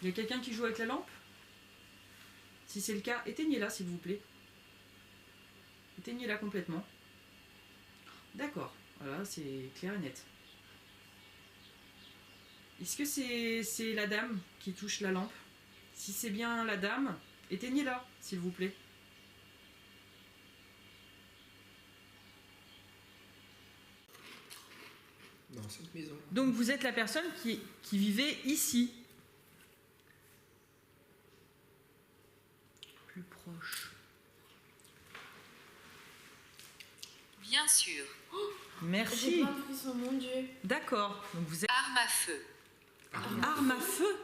Il y a quelqu'un qui joue avec la lampe? Si c'est le cas, éteignez-la s'il vous plaît. Éteignez-la complètement. D'accord, voilà, c'est clair et net. Est-ce que c'est la dame qui touche la lampe? Si c'est bien la dame, éteignez-la s'il vous plaît. Dans cette maison. Donc vous êtes la personne qui vivait ici. Plus proche. Bien sûr. Merci. J'ai plein de frissons, mon Dieu. D'accord. Donc vous êtes Arme à feu. arme à feu.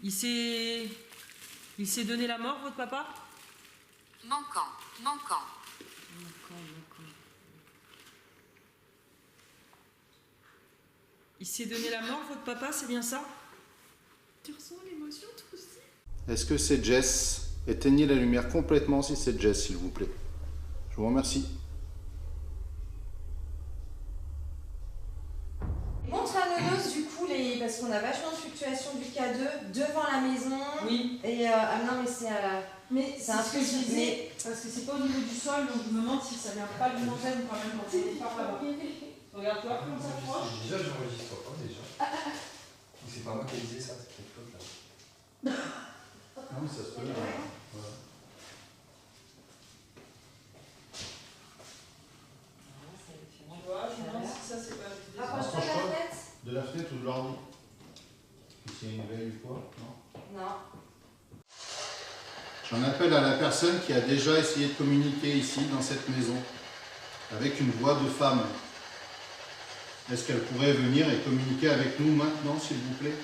Il s'est donné la mort, votre papa? Manquant. Il s'est donné la mort, votre papa, c'est bien ça? Tu ressens l'émotion, toi aussi? Est-ce que c'est Jess? Éteignez la lumière complètement si c'est Jess, s'il vous plaît. Je vous remercie. Montre à Nonos du coup, parce qu'on a vachement de fluctuations du K2 devant la maison. Oui. Et non, mais c'est C'est un ce que peu je disais, parce que c'est pas au niveau du sol, donc je me demande si ça vient pas du montagne ou quand même quand on est par là-bas. Regarde-toi, comment ça approche. Déjà, j'enregistre pas déjà. C'est pas moi qui disais ça, c'est quelque chose là. Ah oui, ça se peut. Voilà. Tu vois, je me demande si ça c'est pas utilisé. Rapproche-toi de la fenêtre. De la fenêtre ou de l'ordi? S'il y a une veille ou quoi? Non. Non. J'en appelle à la personne qui a déjà essayé de communiquer ici, dans cette maison, avec une voix de femme. Est-ce qu'elle pourrait venir et communiquer avec nous maintenant, s'il vous plaît?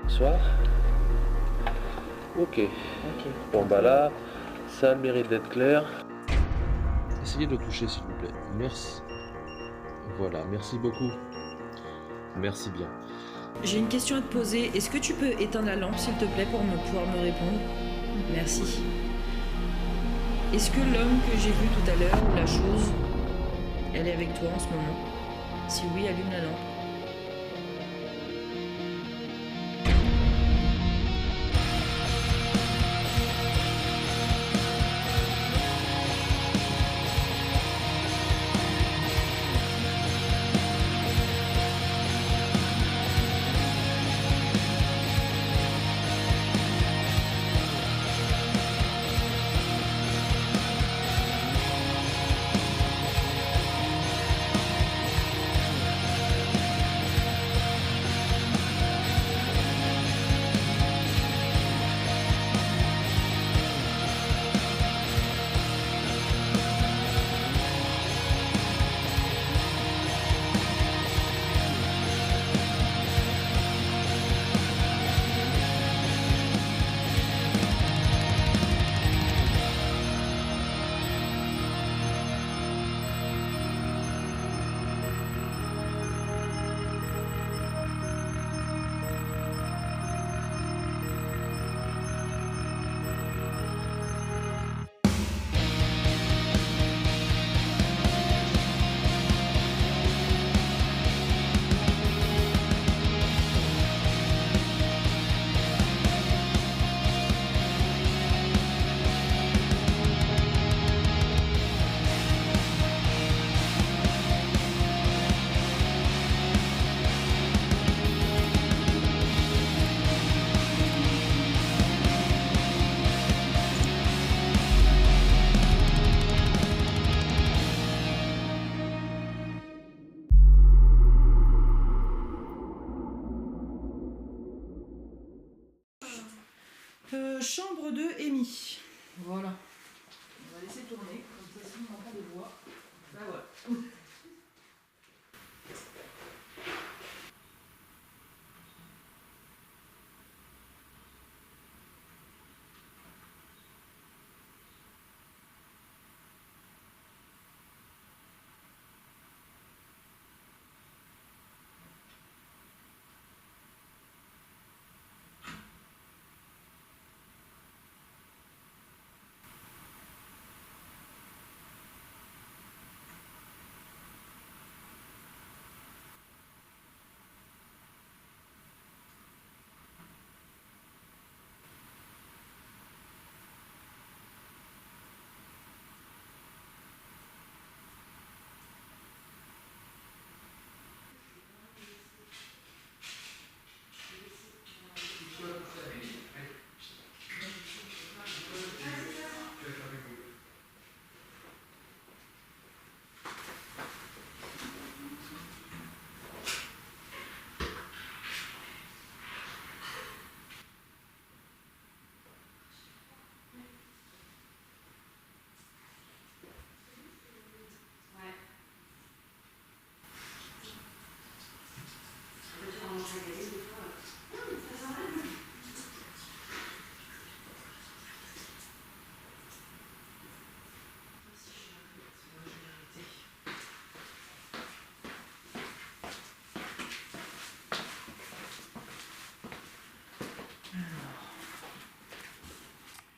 Soir. Ok. Bon bah là, ça a le mérite d'être clair. Essayez de le toucher s'il vous plaît. Merci. Voilà, merci beaucoup. Merci bien. J'ai une question à te poser. Est-ce que tu peux éteindre la lampe s'il te plaît pour pouvoir me répondre? Merci. Est-ce que l'homme que j'ai vu tout à l'heure ou la chose, elle est avec toi en ce moment? Si oui, allume la lampe. Chambre de Amy. Voilà. On va laisser tourner, comme ça si on n'entend de voix. Là voilà.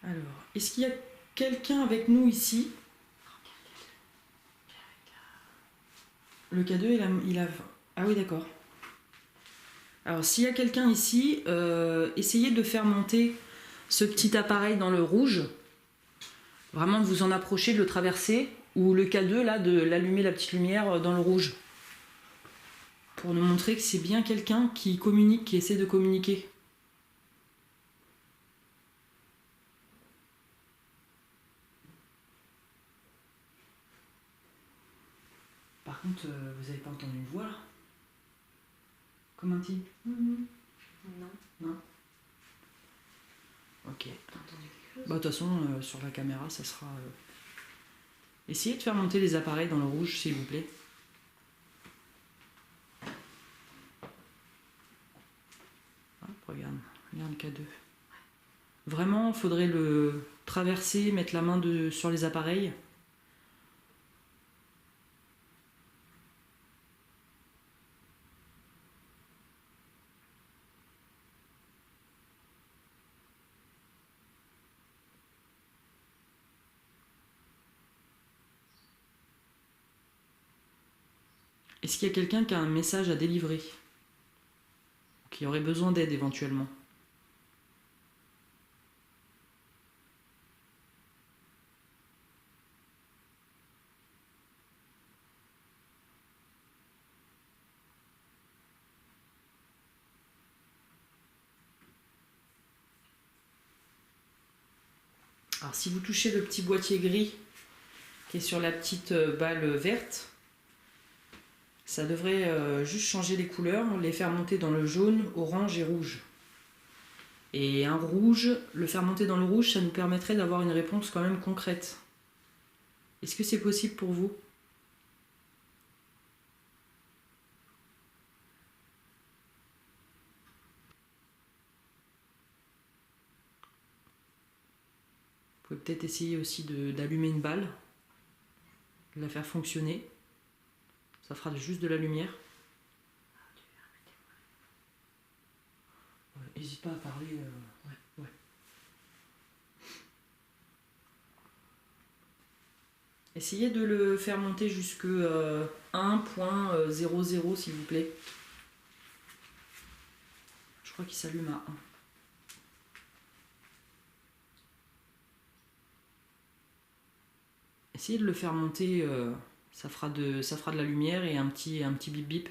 Alors, est-ce qu'il y a quelqu'un avec nous ici? Le K2, il a... Ah oui, d'accord. Alors, s'il y a quelqu'un ici, essayez de faire monter ce petit appareil dans le rouge. Vraiment de vous en approcher, de le traverser. Ou le K2, là, de l'allumer la petite lumière dans le rouge. Pour nous montrer que c'est bien quelqu'un qui communique, qui essaie de communiquer. Par contre, vous n'avez pas entendu une voix là? Comme un type? Non. Non? Ok. T'as entendu quelque chose? Bah, de toute façon, sur la caméra, ça sera... Essayez de faire monter les appareils dans le rouge, s'il vous plaît. Hop, regarde K2. Vraiment, il faudrait le traverser, mettre la main sur les appareils. Est-ce qu'il y a quelqu'un qui a un message à délivrer? Qui aurait besoin d'aide éventuellement? Alors si vous touchez le petit boîtier gris qui est sur la petite balle verte, ça devrait juste changer les couleurs, les faire monter dans le jaune, orange et rouge. Et un rouge, le faire monter dans le rouge, ça nous permettrait d'avoir une réponse quand même concrète. Est-ce que c'est possible pour vous? Vous pouvez peut-être essayer aussi d'allumer une balle, de la faire fonctionner. Ça fera juste de la lumière. N'hésite pas à parler. Ouais. Essayez de le faire monter jusque 1.00 s'il vous plaît. Je crois qu'il s'allume à 1. Essayez de le faire monter, ça fera de la lumière et un petit bip bip.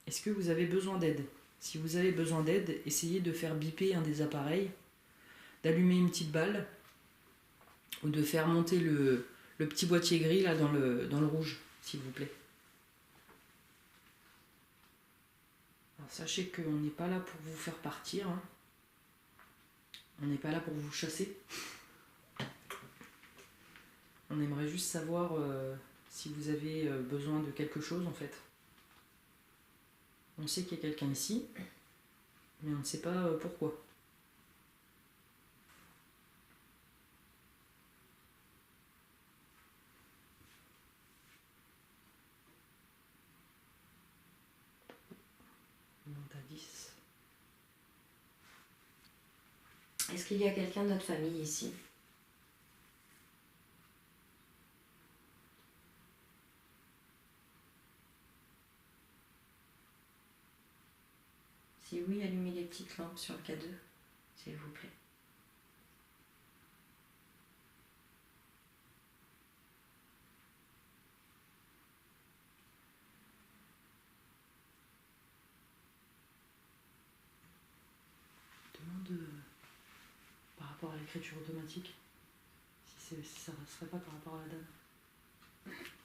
Est-ce que vous avez besoin d'aide? Si vous avez besoin d'aide, essayez de faire biper un des appareils, d'allumer une petite balle, ou de faire monter le petit boîtier gris là dans le rouge, s'il vous plaît. Alors, sachez qu'on n'est pas là pour vous faire partir, hein. On n'est pas là pour vous chasser. On aimerait juste savoir si vous avez besoin de quelque chose en fait. On sait qu'il y a quelqu'un ici, mais on ne sait pas pourquoi. On monte à 10. Est-ce qu'il y a quelqu'un de notre famille ici? Si oui, allumez les petites lampes sur le K2, s'il vous plaît. Demande par rapport à l'écriture automatique, si ça ne serait pas par rapport à la dame.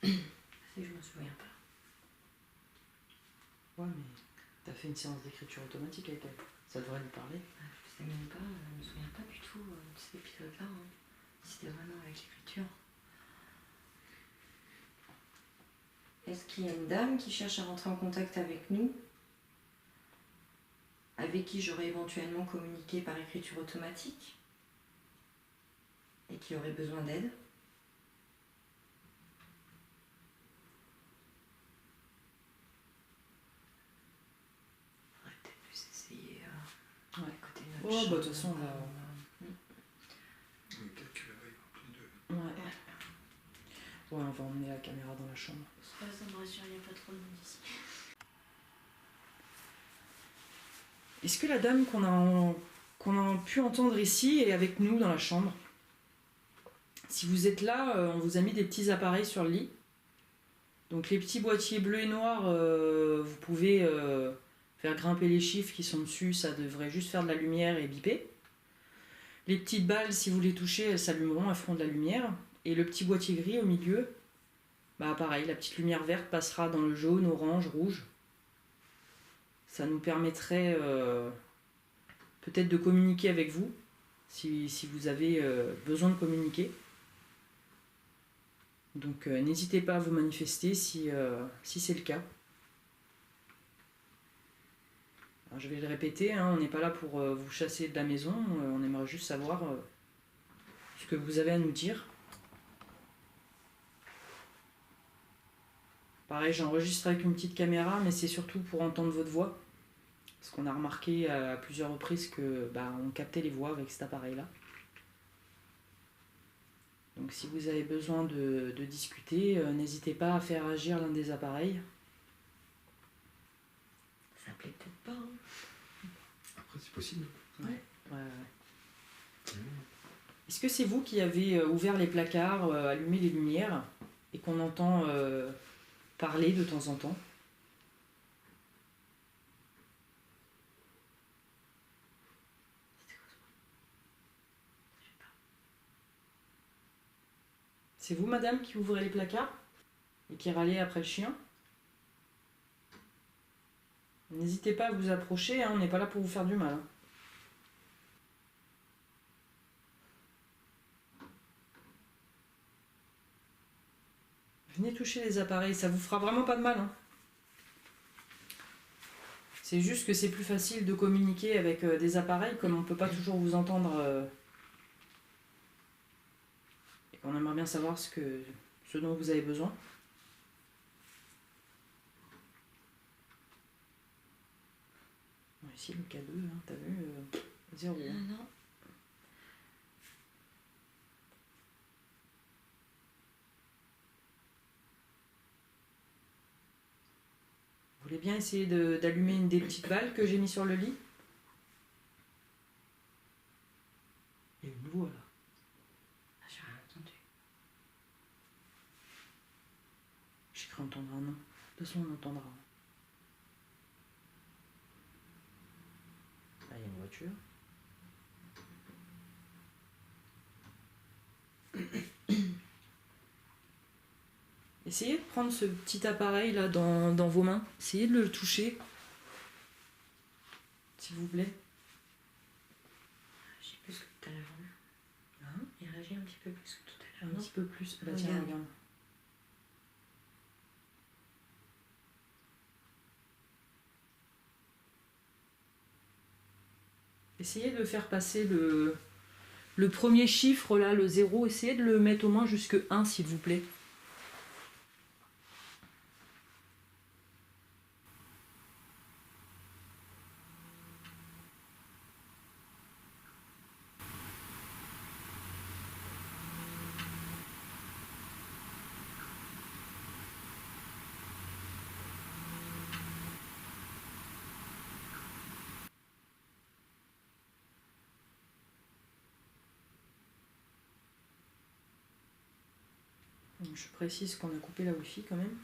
Si je me souviens pas. Ouais, mais t'as fait une séance d'écriture automatique avec elle. Ça devrait lui parler. Je sais même pas, je me souviens pas du tout de cet épisode-là. Hein. Si c'était vraiment avec l'écriture. Est-ce qu'il y a une dame qui cherche à rentrer en contact avec nous, avec qui j'aurais éventuellement communiqué par écriture automatique et qui aurait besoin d'aide? Peut-être plus essayer Ouais. à côté de notre Oh, bah de toute façon, on va... Peut-être que là-bas, il y aura plus de... Ouais. Ouais, on va emmener la caméra dans la chambre. Ça me rassure, il n'y a pas trop de monde ici. Est-ce que la dame qu'on a pu entendre ici est avec nous dans la chambre? Si vous êtes là, on vous a mis des petits appareils sur le lit. Donc les petits boîtiers bleus et noirs, vous pouvez faire grimper les chiffres qui sont dessus, ça devrait juste faire de la lumière et biper. Les petites balles, si vous les touchez, elles s'allumeront, elles feront de la lumière. Et le petit boîtier gris au milieu, bah pareil, la petite lumière verte passera dans le jaune, orange, rouge. Ça nous permettrait peut-être de communiquer avec vous, si vous avez besoin de communiquer. Donc n'hésitez pas à vous manifester si c'est le cas. Alors, je vais le répéter, hein, on n'est pas là pour vous chasser de la maison, on aimerait juste savoir ce que vous avez à nous dire. Pareil, j'enregistre avec une petite caméra, mais c'est surtout pour entendre votre voix. Parce qu'on a remarqué à plusieurs reprises que on captait les voix avec cet appareil-là. Donc si vous avez besoin de discuter, n'hésitez pas à faire agir l'un des appareils. Ça plaît peut-être pas. Hein. Après, c'est possible. Ouais. Est-ce que c'est vous qui avez ouvert les placards, allumé les lumières, et qu'on entend parler de temps en temps? C'est vous, madame, qui ouvrez les placards et qui râlez après le chien? N'hésitez pas à vous approcher, hein, on n'est pas là pour vous faire du mal. Hein. Venez toucher les appareils, ça vous fera vraiment pas de mal. Hein. C'est juste que c'est plus facile de communiquer avec des appareils, comme on ne peut pas toujours vous entendre... On aimerait bien savoir ce dont vous avez besoin. Ici, le K2, hein, t'as vu, 0. Hein. Non. Vous voulez bien essayer d'allumer une des petites balles que j'ai mis sur le lit? Il y a une voix là. J'ai rien entendu. J'ai cru entendre un nom. De toute façon, on entendra. Là, il y a une voiture. Essayez de prendre ce petit appareil là dans vos mains. Essayez de le toucher. S'il vous plaît. J'ai plus que tout à l'heure. Hein? Il réagit un petit peu plus que tout à Un l'heure. petit peu plus. Bah, Regarde. tiens, regarde. Essayez de faire passer le premier chiffre là, le 0. Essayez de le mettre au moins jusque 1 s'il vous plaît. Donc, je précise qu'on a coupé la Wi-Fi quand même.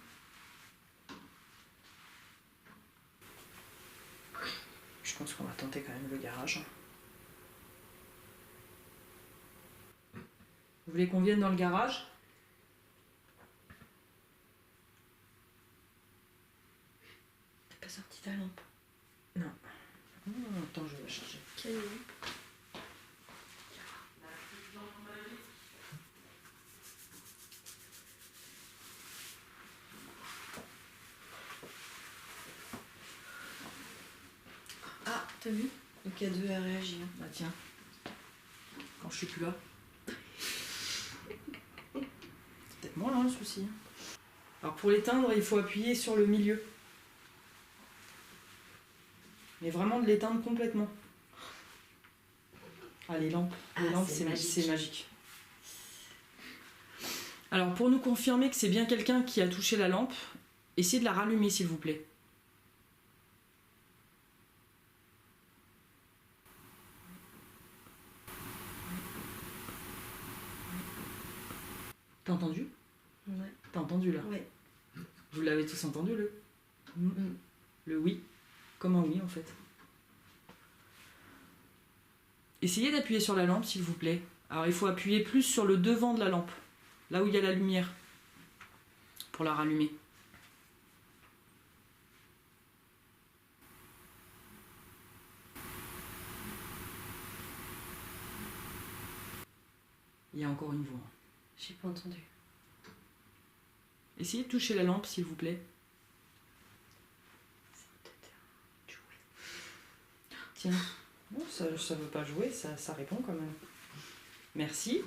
Je pense qu'on va tenter quand même le garage. Vous voulez qu'on vienne dans le garage? T'as pas sorti ta lampe? Non. Oh, attends, je vais la charger. Quelle lampe? Ah, t'as vu? Le K2 a réagi. Hein. Bah tiens. Quand je suis plus là. C'est peut-être moi là le souci. Alors pour l'éteindre, il faut appuyer sur le milieu. Mais vraiment de l'éteindre complètement. Ah, les lampes. Ah, Les lampes, c'est c'est magique. c'est magique. Alors, pour nous confirmer que c'est bien quelqu'un qui a touché la lampe, essayez de la rallumer, s'il vous plaît. T'as entendu? Ouais. T'as entendu, là? Ouais. Vous l'avez tous entendu, le? Mm. Le oui. Comme un oui, en fait. Essayez d'appuyer sur la lampe, s'il vous plaît. Alors, il faut appuyer plus sur le devant de la lampe, là où il y a la lumière, pour la rallumer. Il y a encore une voix. J'ai pas entendu. Essayez de toucher la lampe, s'il vous plaît. Tiens. Non, ça veut pas jouer, ça répond quand même. Merci.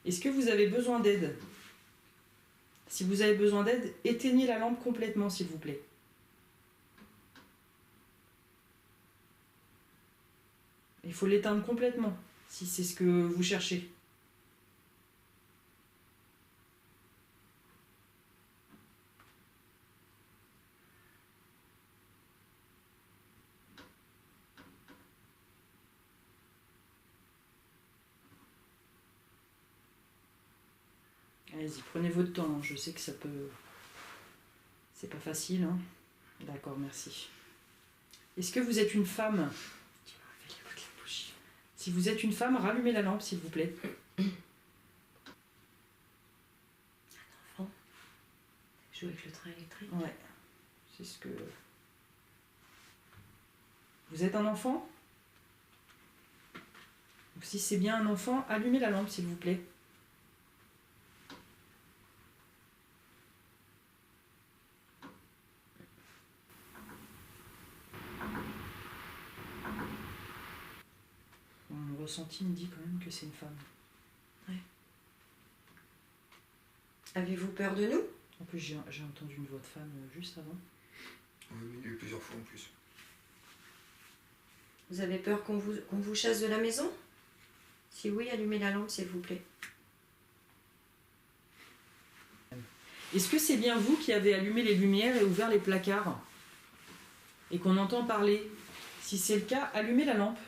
Est-ce que vous avez besoin d'aide? Si vous avez besoin d'aide, éteignez la lampe complètement, s'il vous plaît. Il faut l'éteindre complètement, si c'est ce que vous cherchez. Allez-y, prenez votre temps, je sais que ça peut... C'est pas facile, hein. D'accord, merci. Est-ce que vous êtes une femme? Si vous êtes une femme, rallumez la lampe, s'il vous plaît. Enfant. Joue avec le train électrique. Ouais, c'est ce que... Vous êtes un enfant? Donc, si c'est bien un enfant, allumez la lampe, s'il vous plaît. Mon ressenti me dit quand même que c'est une femme. Avez-vous peur de nous? En plus, j'ai entendu une voix de femme juste avant. Oui, mais il y a eu plusieurs fois en plus. Vous avez peur qu'on vous chasse de la maison? Si oui, allumez la lampe, s'il vous plaît. Est-ce que c'est bien vous qui avez allumé les lumières et ouvert les placards? Et qu'on entend parler? Si c'est le cas, allumez la lampe,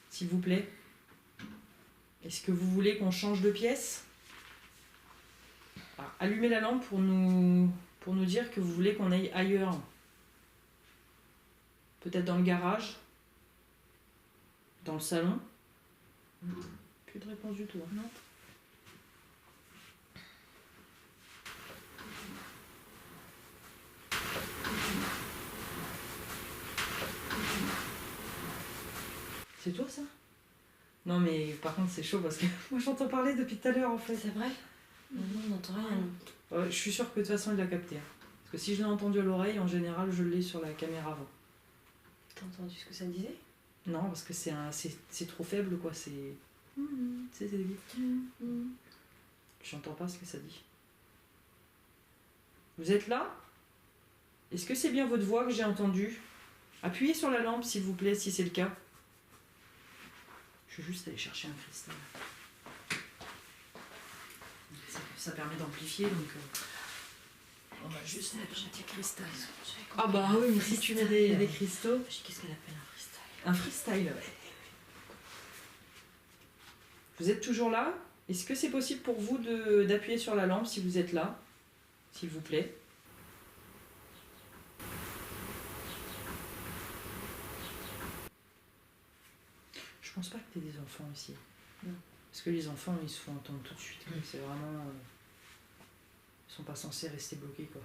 s'il vous plaît. Est-ce que vous voulez qu'on change de pièce? Alors, allumez la lampe pour nous dire que vous voulez qu'on aille ailleurs. Peut-être dans le garage? Dans le salon? Plus de réponse du tout. Hein. Non. C'est toi ça? Non mais par contre c'est chaud parce que moi j'entends parler depuis tout à l'heure en fait. C'est vrai? Non, on n'entend rien. Je suis sûre que de toute façon il l'a capté. Hein. Parce que si je l'ai entendu à l'oreille, en général je l'ai sur la caméra avant. T'as entendu ce que ça disait? Non parce que c'est trop faible quoi, c'est... J'entends pas ce que ça dit. Vous êtes là? Est-ce que c'est bien votre voix que j'ai entendue? Appuyez sur la lampe s'il vous plaît si c'est le cas. Je vais juste aller chercher un cristal. Ça permet d'amplifier donc... On va juste mettre un petit cristal. Ah bah oui, mais si tu mets des cristaux... Qu'est-ce qu'elle appelle un freestyle? Un freestyle, ouais. Vous êtes toujours là? Est-ce que c'est possible pour vous d'appuyer sur la lampe si vous êtes là? S'il vous plaît. Je pense pas que tu aies des enfants ici. Non. Parce que les enfants, ils se font entendre tout de suite. C'est vraiment... Ils sont pas censés rester bloqués, quoi.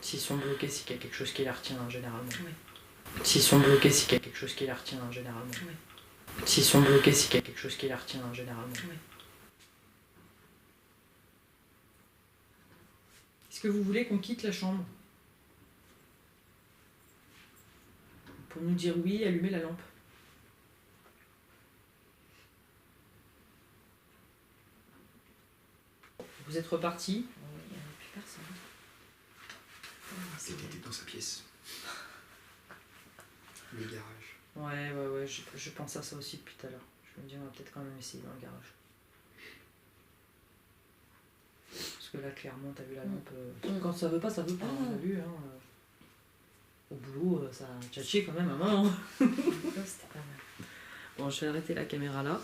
S'ils sont bloqués, c'est qu'il y a quelque chose qui les retient, hein, généralement. Oui. S'ils sont bloqués, c'est qu'il y a quelque chose qui les retient, hein, généralement. Oui. S'ils sont bloqués, c'est qu'il y a quelque chose qui les retient, hein, généralement. Oui. Est-ce que vous voulez qu'on quitte la chambre? Pour nous dire oui, allumez la lampe. Vous êtes repartis? Oui, il n'y avait plus personne. Quelqu'un était dans sa pièce. Le garage. Ouais, je pense à ça aussi depuis tout à l'heure. Je me dis, on va peut-être quand même essayer dans le garage. Parce que là, clairement, t'as vu la lampe. Quand ça veut pas, ça veut pas. T'as vu, hein. Au boulot, ça a tchatché quand même à main. C'était pas mal. Bon, je vais arrêter la caméra là.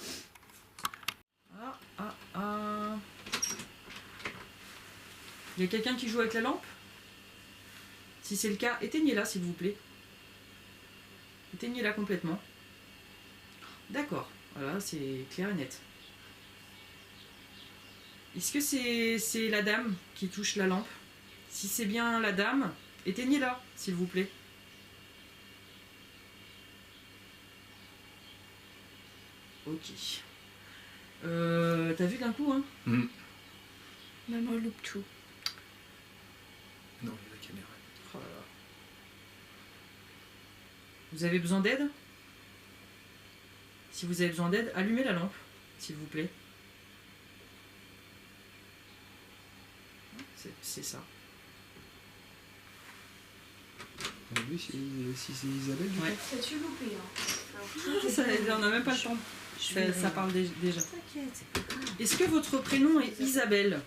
Il y a quelqu'un qui joue avec la lampe? Si c'est le cas, éteignez-la s'il vous plaît. Éteignez-la complètement. D'accord, voilà, c'est clair et net. Est-ce que c'est la dame qui touche la lampe? Si c'est bien la dame, éteignez-la s'il vous plaît. Ok. T'as vu d'un coup, hein? Maman loupe tout. Non, il y a la caméra. Oh là là. Vous avez besoin d'aide? Si vous avez besoin d'aide, allumez la lampe, s'il vous plaît. C'est ça. Lui, si c'est Isabelle, du Ouais. Ça tue loupé, hein. On n'a même pas le temps. Ça parle déjà. T'inquiète, c'est pas grave. Est-ce que votre prénom est Isabelle?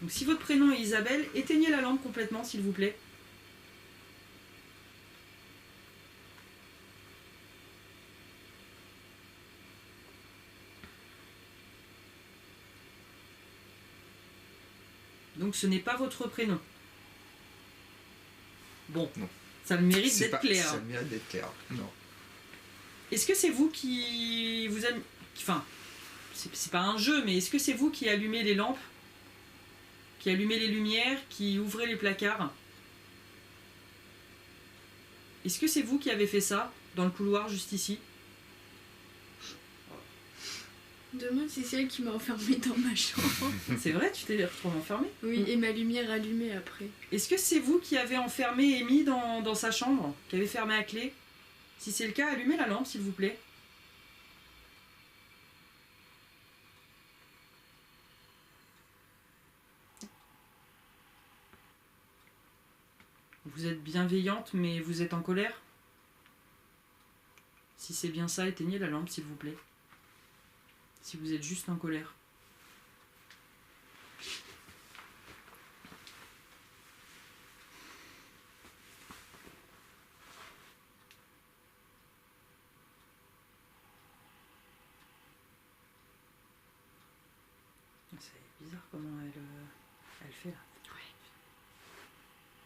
Donc si votre prénom est Isabelle, éteignez la lampe complètement, s'il vous plaît. Donc ce n'est pas votre prénom. Bon, Non. ça le mérite C'est d'être pas- clair. Ça mérite d'être clair. Non. Est-ce que c'est vous qui vous avez... Enfin, c'est pas un jeu, mais est-ce que c'est vous qui allumez les lampes? Qui allumez les lumières? Qui ouvrez les placards? Est-ce que c'est vous qui avez fait ça dans le couloir juste ici? Demain, c'est celle qui m'a enfermée dans ma chambre. C'est vrai, tu t'es retrouvé enfermé? Oui, et ma lumière allumée après. Est-ce que c'est vous qui avez enfermé Amy dans sa chambre? Qui avez fermé à clé? Si c'est le cas, allumez la lampe, s'il vous plaît. Vous êtes bienveillante, mais vous êtes en colère? Si c'est bien ça, éteignez la lampe, s'il vous plaît. Si vous êtes juste en colère. C'est bizarre comment elle fait là.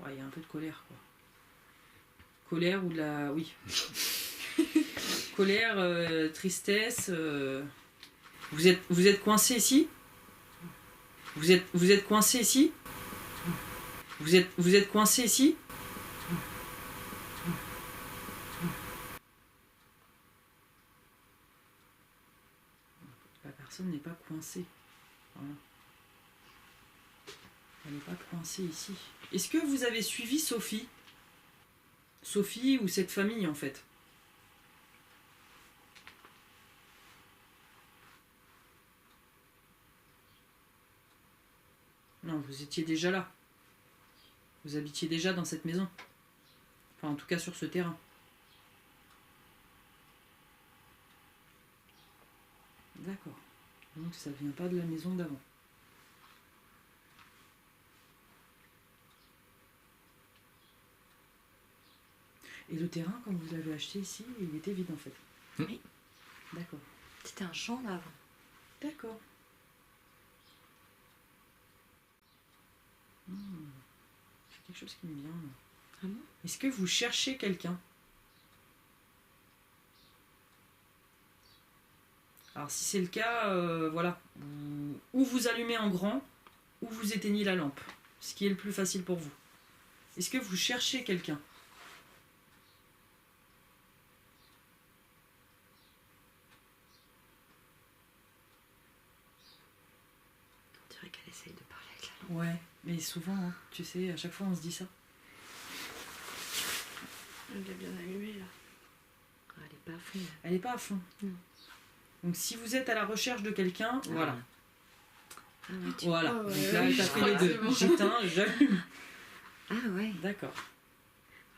Ouais, il y a un peu de colère quoi. Colère ou de la... Oui. Colère, tristesse. Vous êtes coincé ici? Vous êtes coincé ici? Vous êtes coincé ici? La personne n'est pas coincée. Voilà. Elle n'est pas coincée ici. Est-ce que vous avez suivi Sophie? Sophie ou cette famille en fait? Non, vous étiez déjà là. Vous habitiez déjà dans cette maison. Enfin, en tout cas sur ce terrain. D'accord. Donc ça vient pas de la maison d'avant. Et le terrain, quand vous l'avez acheté ici, il était vide en fait. Oui. D'accord. C'était un champ là avant. D'accord. C'est quelque chose qui me vient. Ah bon? Est-ce que vous cherchez quelqu'un? Alors si c'est le cas, voilà. Ou vous allumez en grand, ou vous éteignez la lampe. Ce qui est le plus facile pour vous. Est-ce que vous cherchez quelqu'un? On dirait qu'elle essaye de parler avec la lampe. Ouais, mais souvent, hein, tu sais, à chaque fois on se dit ça. Elle l'a bien allumée là. Ah, elle est pas à fond. Là. Elle n'est pas à fond. Non. Donc si vous êtes à la recherche de quelqu'un, voilà. Ah ouais, tu... Voilà. Ah ouais, Donc là, oui, t'as je fait crois les que deux. c'est bon. J'éteins, j'allume. Ah ouais. D'accord.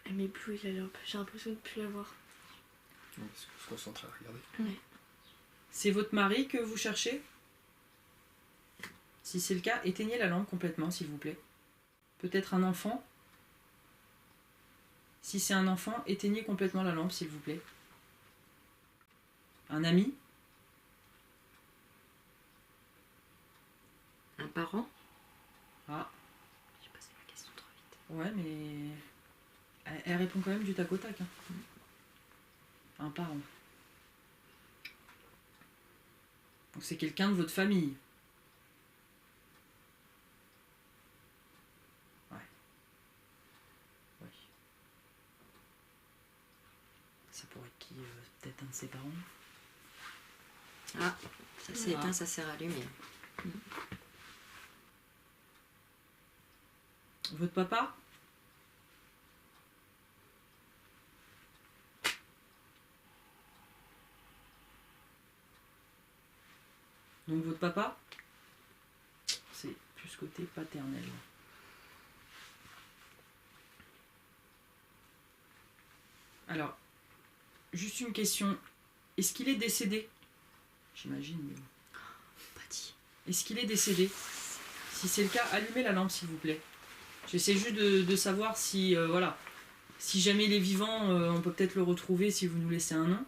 Elle m'éblouit la lampe. J'ai l'impression de ne plus la voir. se concentrer à regarder. C'est votre mari que vous cherchez? Si c'est le cas, éteignez la lampe complètement, s'il vous plaît. Peut-être un enfant? Si c'est un enfant, éteignez complètement la lampe, s'il vous plaît. Un ami? Un parent? Ah, J'ai passé ma question trop vite. ouais, mais... Elle répond quand même du tac au tac. Hein. Un parent. Donc c'est quelqu'un de votre famille. Ouais. Oui. Ça pourrait être qui? Peut-être un de ses parents? Ah, ça s'est éteint, ça s'est rallumé. Votre papa? Donc votre papa, c'est plus côté paternel. Alors, juste une question. Est-ce qu'il est décédé? J'imagine. Mais... Pas dit. Est-ce qu'il est décédé? Si c'est le cas, allumez la lampe s'il vous plaît. J'essaie juste de savoir si, voilà, si jamais il est vivant, on peut peut-être le retrouver si vous nous laissez un nom.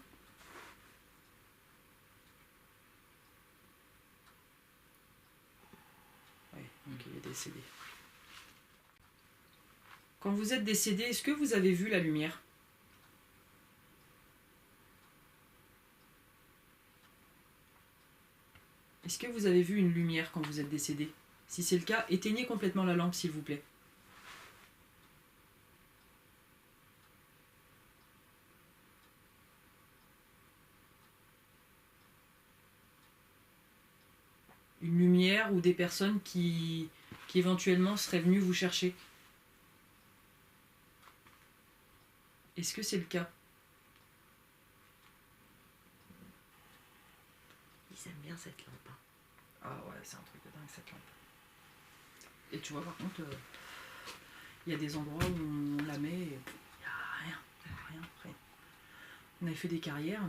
Oui, donc il est décédé. Quand vous êtes décédé, est-ce que vous avez vu la lumière? Est-ce que vous avez vu une lumière quand vous êtes décédé? Si c'est le cas, éteignez complètement la lampe s'il vous plaît. Une lumière ou des personnes qui éventuellement seraient venues vous chercher. Est-ce que c'est le cas? Ils aiment bien cette lampe. Hein. Ah ouais, c'est un truc de dingue cette lampe. Et tu vois par contre, il y a des endroits où on la met et il n'y a rien, rien. On avait fait des carrières,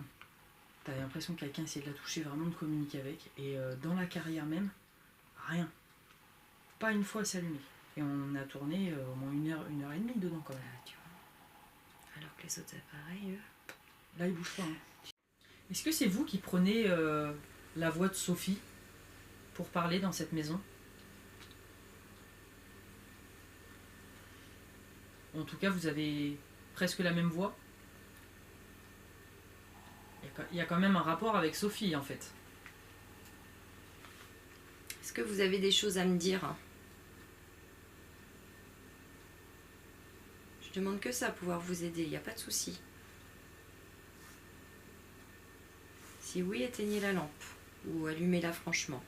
t'avais l'impression que quelqu'un essayait de la toucher, vraiment de communiquer avec, et dans la carrière même, rien. Pas une fois s'allumer. Et on a tourné au moins une heure et demie dedans quand même. Tu vois. Alors que les autres appareils, eux... Là, ils bougent pas. Hein. Est-ce que c'est vous qui prenez la voix de Sophie pour parler dans cette maison? En tout cas, vous avez presque la même voix. Il y a quand même un rapport avec Sophie, en fait. Est-ce que vous avez des choses à me dire? Je demande que ça, pouvoir vous aider, il n'y a pas de souci. Si oui, éteignez la lampe. Ou allumez-la franchement.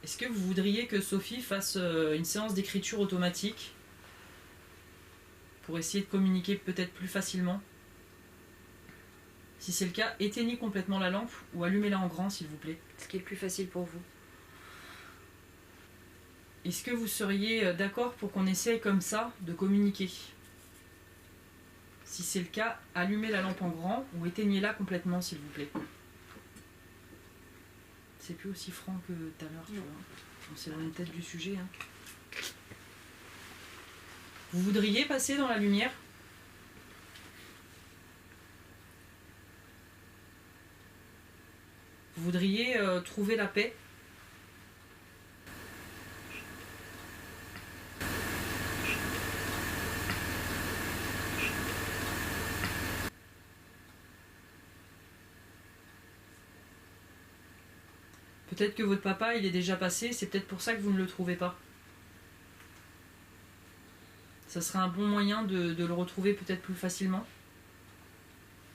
Est-ce que vous voudriez que Sophie fasse une séance d'écriture automatique pour essayer de communiquer peut-être plus facilement? Si c'est le cas, éteignez complètement la lampe ou allumez-la en grand, s'il vous plaît. Ce qui est le plus facile pour vous. Est-ce que vous seriez d'accord pour qu'on essaye comme ça de communiquer? Si c'est le cas, allumez la lampe en grand ou éteignez-la complètement, s'il vous plaît. C'est plus aussi franc que tout à l'heure, tu vois. On s'éloigne peut-être du sujet. Hein. Vous voudriez passer dans la lumière? Vous voudriez trouver la paix? Peut-être que votre papa, il est déjà passé, c'est peut-être pour ça que vous ne le trouvez pas. Ça serait un bon moyen de le retrouver peut-être plus facilement.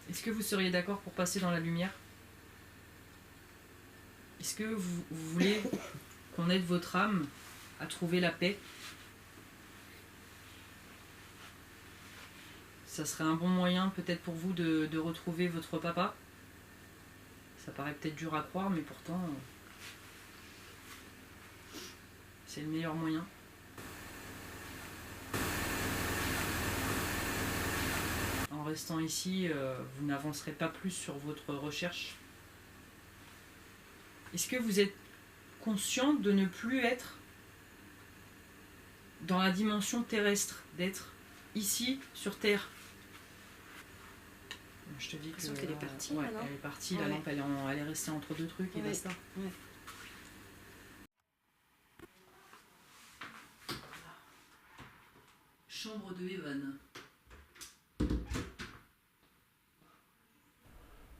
Est-ce que vous seriez d'accord pour passer dans la lumière? Est-ce que vous voulez qu'on aide votre âme à trouver la paix? Ça serait un bon moyen peut-être pour vous de retrouver votre papa. Ça paraît peut-être dur à croire, mais pourtant, c'est le meilleur moyen. en restant ici, vous n'avancerez pas plus sur votre recherche. Est-ce que vous êtes conscient de ne plus être dans la dimension terrestre, d'être ici sur Terre? Je te dis que qu'elle est partie, ouais, là, non? elle est partie, la Ouais. lampe elle est restée entre deux trucs et Ouais. basta. Ouais. Chambre de Evan.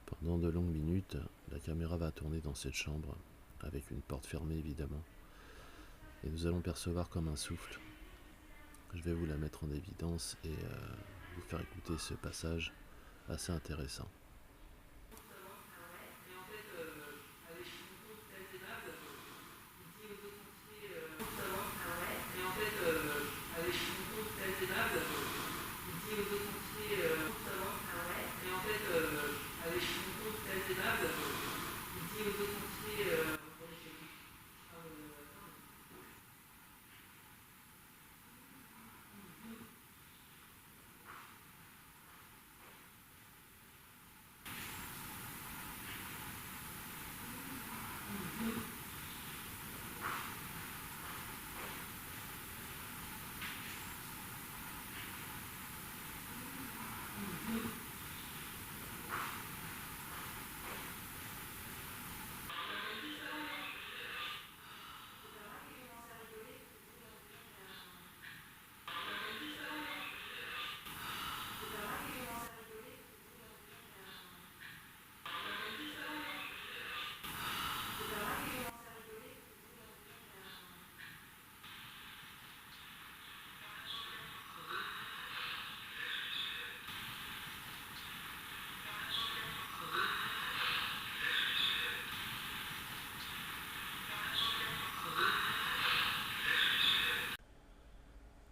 Pendant de longues minutes, la caméra va tourner dans cette chambre, avec une porte fermée évidemment. Et nous allons percevoir comme un souffle. Je vais vous la mettre en évidence et vous faire écouter ce passage assez intéressant.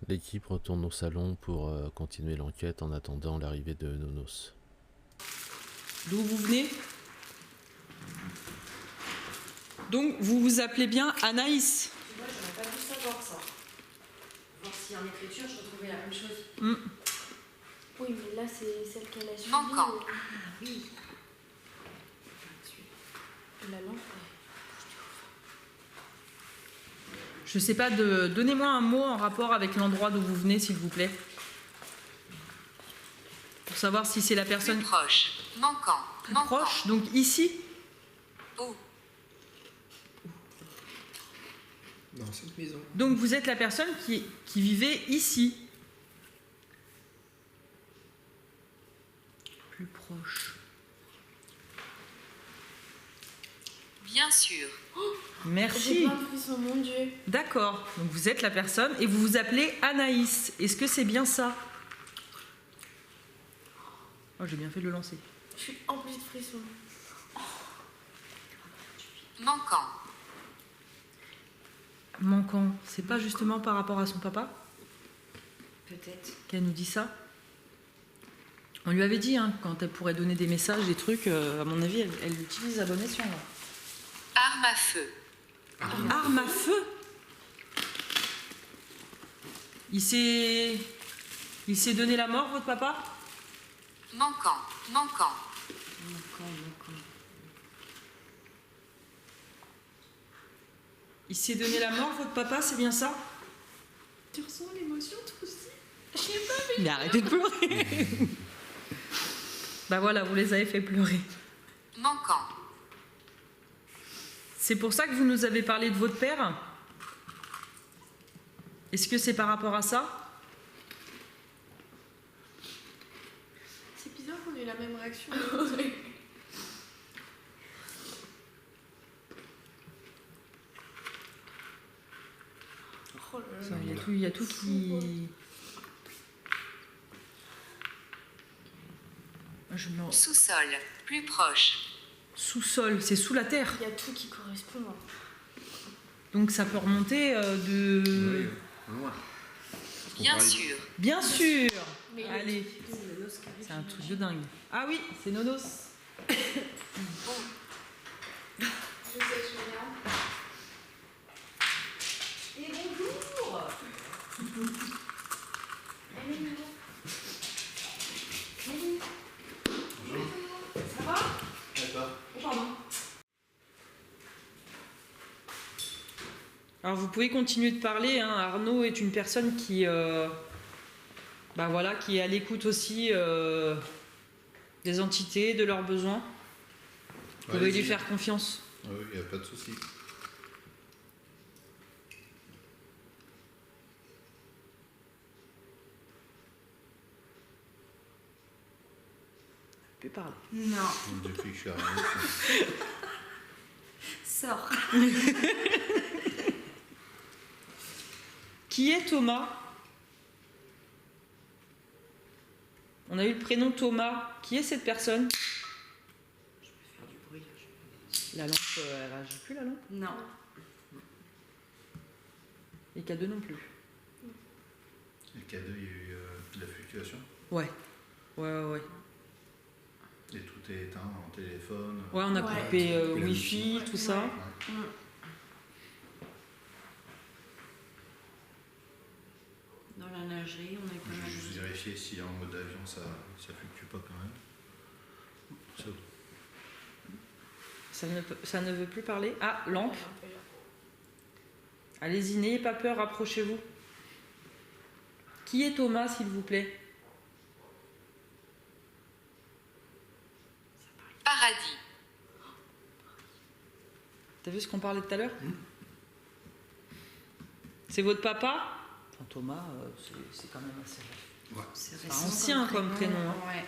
L'équipe retourne au salon pour continuer l'enquête en attendant l'arrivée de Nonos. D'où vous venez? Donc vous vous appelez bien Anaïs? Moi, j'aurais pas dû savoir ça. Voir si en écriture, je retrouvais la même chose. Oui, mais là, c'est celle qu'elle a suivie. Manquant. Oui. La lampe. Je sais pas, donnez-moi un mot en rapport avec l'endroit d'où vous venez, s'il vous plaît. Pour savoir si c'est la personne Plus proche. Manquant. plus Manquant. proche. Donc ici, Où? Dans cette maison. donc vous êtes la personne qui vivait ici. Plus proche. Bien sûr. J'ai Merci. plein de frissons, mon Dieu. D'accord. Donc vous êtes la personne et vous vous appelez Anaïs. Est-ce que c'est bien ça? Oh, j'ai bien fait de le lancer. Je suis emplie de frissons. Manquant. Manquant. C'est pas justement par rapport à son papa Peut-être. qu'elle nous dit ça? On lui avait dit, hein, quand elle pourrait donner des messages, des trucs, à mon avis, elle l'utilise à bon escient. là. Arme à feu. Arme à feu? Il s'est donné la mort, votre papa? Manquant. Manquant. Il s'est donné la mort, votre papa, c'est bien ça? Tu ressens l'émotion, toi aussi? Je sais pas, Mais arrêtez de pleurer. Bah voilà, vous les avez fait pleurer. Manquant. C'est pour ça que vous nous avez parlé de votre père? Est-ce que c'est par rapport à ça? c'est bizarre qu'on ait la même réaction. Oh là là. Il y a tout qui... Je me... Sous-sol. Plus proche. Sous-sol, c'est sous la terre. Il y a tout qui correspond. Hein. Donc ça peut remonter de... Loin. Bien sûr. Bien sûr. Mais Allez, c'est un truc de dingue. Ah oui, c'est Nonos. Je sais, je regarde. Et bonjour. Elle est où? Elle est D'accord. Pardon. Alors vous pouvez continuer de parler, hein. Arnaud est une personne qui, qui est à l'écoute aussi des entités, de leurs besoins. Vous pouvez lui faire confiance. Oui, il n'y a pas de souci. Tu peux parler. Non. Depuis que je suis arrivé. Sors. Qui est Thomas? On a eu le prénom Thomas. Qui est cette personne? Je peux faire du bruit. La lampe, elle agit plus la lampe? Non. Et K2 non plus. Le K2, il y a eu de la fluctuation. Ouais. Ouais. Et tout est éteint en téléphone. Ouais, on a Ouais. coupé la Wi-Fi, musique. tout ça. Ouais. Dans la nagerie, on a quand Je vais même. juste vérifier si en mode avion ça fluctue pas quand même. Ça ne veut plus parler. Ah, lampe. Allez-y, n'ayez pas peur, approchez-vous. Qui est Thomas, s'il vous plaît? Paradis. T'as vu ce qu'on parlait tout à l'heure? C'est votre papa? Enfin, Thomas, c'est quand même assez... C'est récent ancien comme prénom, hein. Ouais.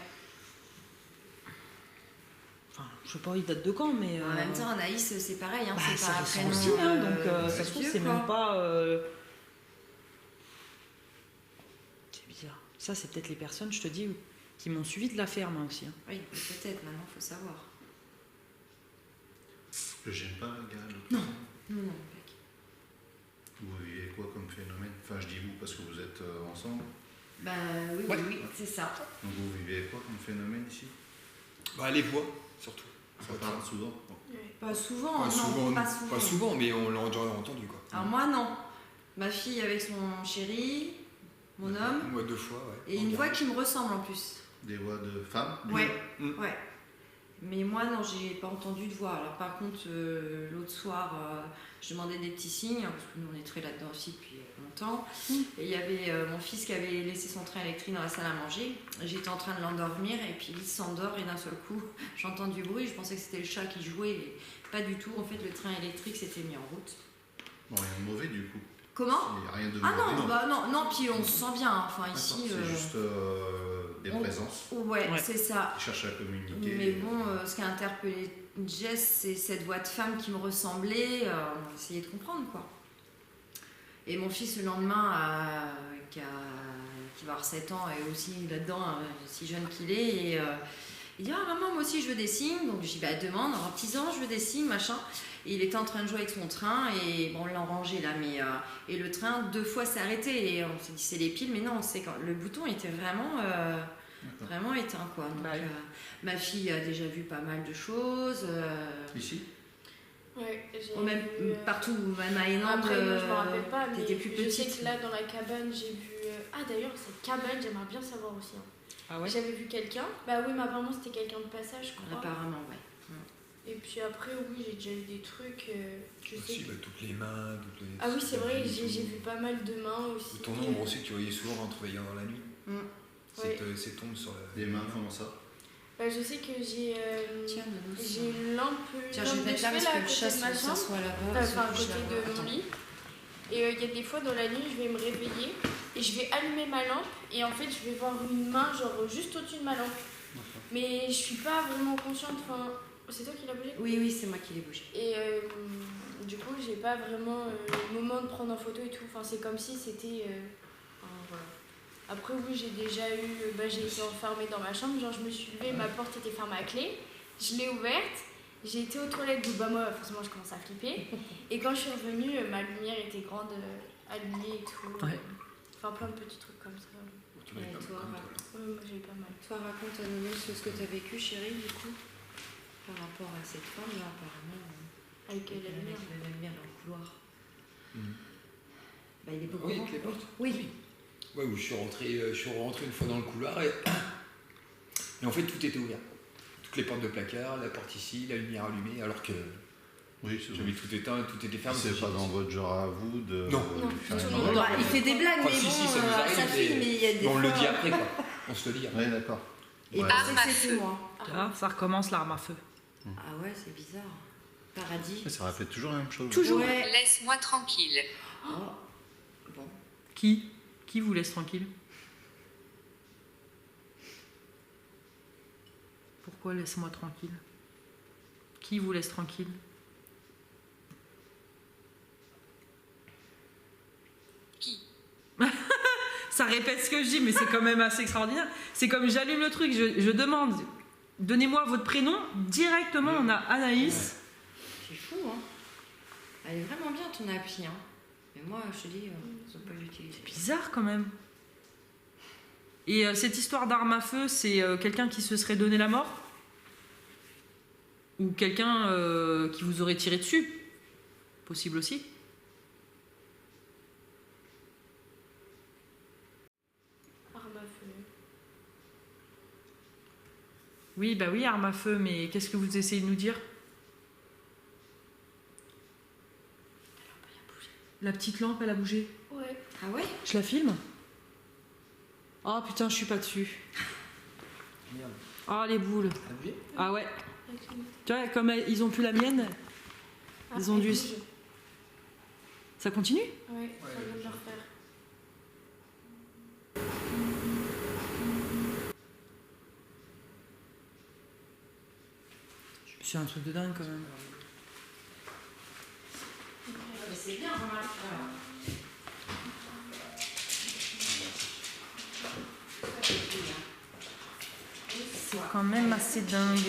Enfin, je sais pas, il date de quand, mais... En même temps, Anaïs, c'est pareil. Hein, c'est c'est pas un récent prénom. aussi, hein, donc ça se trouve, vieux, c'est quoi. même pas... C'est bizarre. Ça, c'est peut-être les personnes, je te dis, qui m'ont suivi de la ferme hein, aussi. Hein. Oui, peut-être, maintenant, il faut savoir. Je gêne pas, gars. Non, mec. Vous vivez quoi comme phénomène? Enfin, je dis vous parce que vous êtes ensemble. Bah oui, Ouais. oui, c'est ça. Donc vous vivez quoi comme phénomène ici? Bah, les voix, surtout. Ça parle souvent. Bon. Pas souvent, Pas non, souvent, pas souvent. mais on l'a déjà entendu, quoi. Alors moi, non. Ma fille avec son chéri, mon homme, Moi, 2 fois, ouais. et une voix qui me ressemble en plus. Des voix de femmes? Ouais, Mm. ouais. Mais moi, non, j'ai pas entendu de voix. Alors par contre, l'autre soir, je demandais des petits signes, parce que nous on est très là-dedans aussi depuis longtemps. Et il y avait mon fils qui avait laissé son train électrique dans la salle à manger. J'étais en train de l'endormir et puis il s'endort et d'un seul coup, j'entends du bruit. Je pensais que c'était le chat qui jouait, mais pas du tout. En fait, le train électrique s'était mis en route. Bon, rien de mauvais du coup. Comment? Il n'y a rien de Ah mauvais. non, bah non, puis on se sent bien. Hein. Enfin D'accord, ici. c'est juste des présences. Ouais, Ouais. c'est ça. Ils cherchent à communiquer. Mais bon, ce qui a interpellé Jess, c'est cette voix de femme qui me ressemblait. On a essayé de comprendre, quoi. Et mon fils, le lendemain, qui va avoir 7 ans, est aussi là-dedans, si jeune qu'il est. Et il dit, ah maman, moi aussi je veux des signes. Donc je dis, bah demande, en 10 ans, je veux des signes, machin. Et il était en train de jouer avec son train, et bon, on l'a rangé là, mais... et le train, 2 fois, s'est arrêté. Et on s'est dit, c'est les piles, mais non, c'est quand le bouton était vraiment... Vraiment éteint, quoi. Donc, Bah oui. ma fille a déjà vu pas mal de choses. Ici? Ouais, j'ai Même vu, partout, même à Hénan, Après, moi, je me rappelle pas, mais t'étais plus je sais petite. que là, dans la cabane, j'ai vu... Ah, d'ailleurs, cette cabane, j'aimerais bien savoir aussi. Hein. Ah ouais? J'avais vu quelqu'un. Bah oui, mais apparemment, c'était quelqu'un de passage, je crois. Apparemment, ouais. Et puis après, oui, j'ai déjà vu des trucs. Je sais Aussi, que- bah, toutes les mains, toutes les... Ah oui, c'est vrai, j'ai vu pas mal de mains aussi. Ton ombre aussi que tu voyais souvent en travaillant dans la nuit. Mm. Cette ombre sur la... Des mains, comment ça? Bah, je sais que j'ai Tiens, Nonos. j'ai une lampe, Tiens, je vais lampe te de mettre là chevet, parce là, que à le côté chat de ma chambre. s'assoit là-bas. Enfin, à parce que côté je la de vois. mon Attends. lit. Et il y a des fois dans la nuit, je vais me réveiller et je vais allumer ma lampe et en fait, je vais voir une main genre juste au-dessus de ma lampe. Mais je suis pas vraiment consciente. Enfin, c'est toi qui l'as bougé? Oui, c'est moi qui l'ai bougé. Et du coup, j'ai pas vraiment le moment de prendre en photo et tout. Enfin, c'est comme si c'était. Voilà. Après, oui, j'ai déjà eu. J'ai été enfermée dans ma chambre. Genre, je me suis levée, ma porte était fermée à clé. Je l'ai ouverte. J'ai été aux toilettes. Bah, moi, forcément, je commence à flipper. Et quand je suis revenue, ma lumière était grande, allumée et tout. Ouais. Enfin, plein de petits trucs comme ça. Tu m'avais Et pas toi, mal, va. toi, Ouais, moi, j'ai eu pas mal. Toi, raconte à Nonos ce que tu as vécu, chérie, du coup, par rapport à cette femme-là, apparemment. Avec la lumière. La lumière dans le couloir. Mhm. Bah, il est pas au Oui, courant. avec les portes. Oui. Ouais, où je suis rentré une fois dans le couloir et en fait tout était ouvert. toutes les portes de placard, la porte ici, la lumière allumée, alors que Oui, j'avais tout éteint, tout était fermé. c'est pas dans votre genre à vous de. Non. faire du tout, une non. enquête. Bah, il fait des blagues, Enfin, mais si, bon, si, ça nous arrive, sa fille, mais il y a des Mais on fois... le dit après, quoi. On se le dit après. Oui, d'accord. Et Ouais. pensait Arme que à c'était feu. moi. Ah, ça recommence l'arme à feu. Ah ouais, c'est bizarre. Paradis. Ça répète toujours la même chose. Toujours. Ouais. Laisse-moi tranquille. Oh. Bon. Qui vous laisse tranquille? Pourquoi laisse-moi tranquille? Qui vous laisse tranquille? Qui? Ça répète ce que je dis, mais c'est quand même assez extraordinaire. C'est comme j'allume le truc, je demande, donnez-moi votre prénom, directement on a Anaïs. C'est fou, hein. Elle est vraiment bien ton appli, hein. Mais moi, je te dis, je ne peux pas l'utiliser. Bizarre quand même. Et cette histoire d'arme à feu, c'est quelqu'un qui se serait donné la mort? Ou quelqu'un qui vous aurait tiré dessus? Possible aussi. Arme à feu. Oui, bah oui, arme à feu, mais qu'est-ce que vous essayez de nous dire? La petite lampe, elle a bougé. Ouais. Ah ouais? Je la filme? Oh putain, je suis pas dessus. Merde. Oh les boules. T'as vu? Ah ouais. Avec une- Tu vois, comme ils ont plus la mienne, Ah, Ils ont elle dû- bouge. ça continue? Ouais, ça vient de le refaire. C'est un truc de dingue quand même. Mais c'est bien, remarque. C'est quand même assez dingue.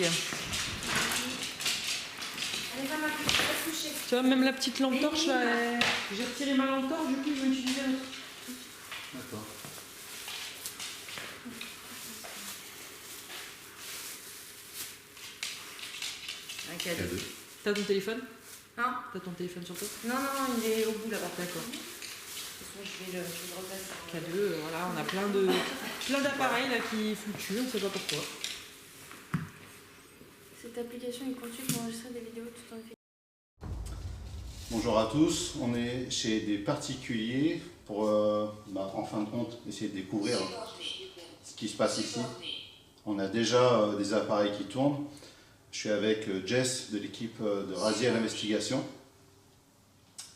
Allez, va ma petite, va se coucher. Tu vois, même la petite lampe torche, là, j'ai retiré ma lampe torche, du coup, je vais utiliser l'autre. D'accord. Un cadeau. T'as ton téléphone? Hein? T'as ton téléphone sur toi? Non, il est au bout là-bas. D'accord. De toute façon, je vais le repasser. K2, voilà, on a plein d'appareils là qui fluctuent, on sait pas pourquoi. Cette application est conçue pour enregistrer des vidéos tout en fait. Bonjour à tous, on est chez des particuliers pour, en fin de compte, essayer de découvrir ce qui se passe ici. On a déjà des appareils qui tournent. Je suis avec Jess de l'équipe de Raziel l'Investigation.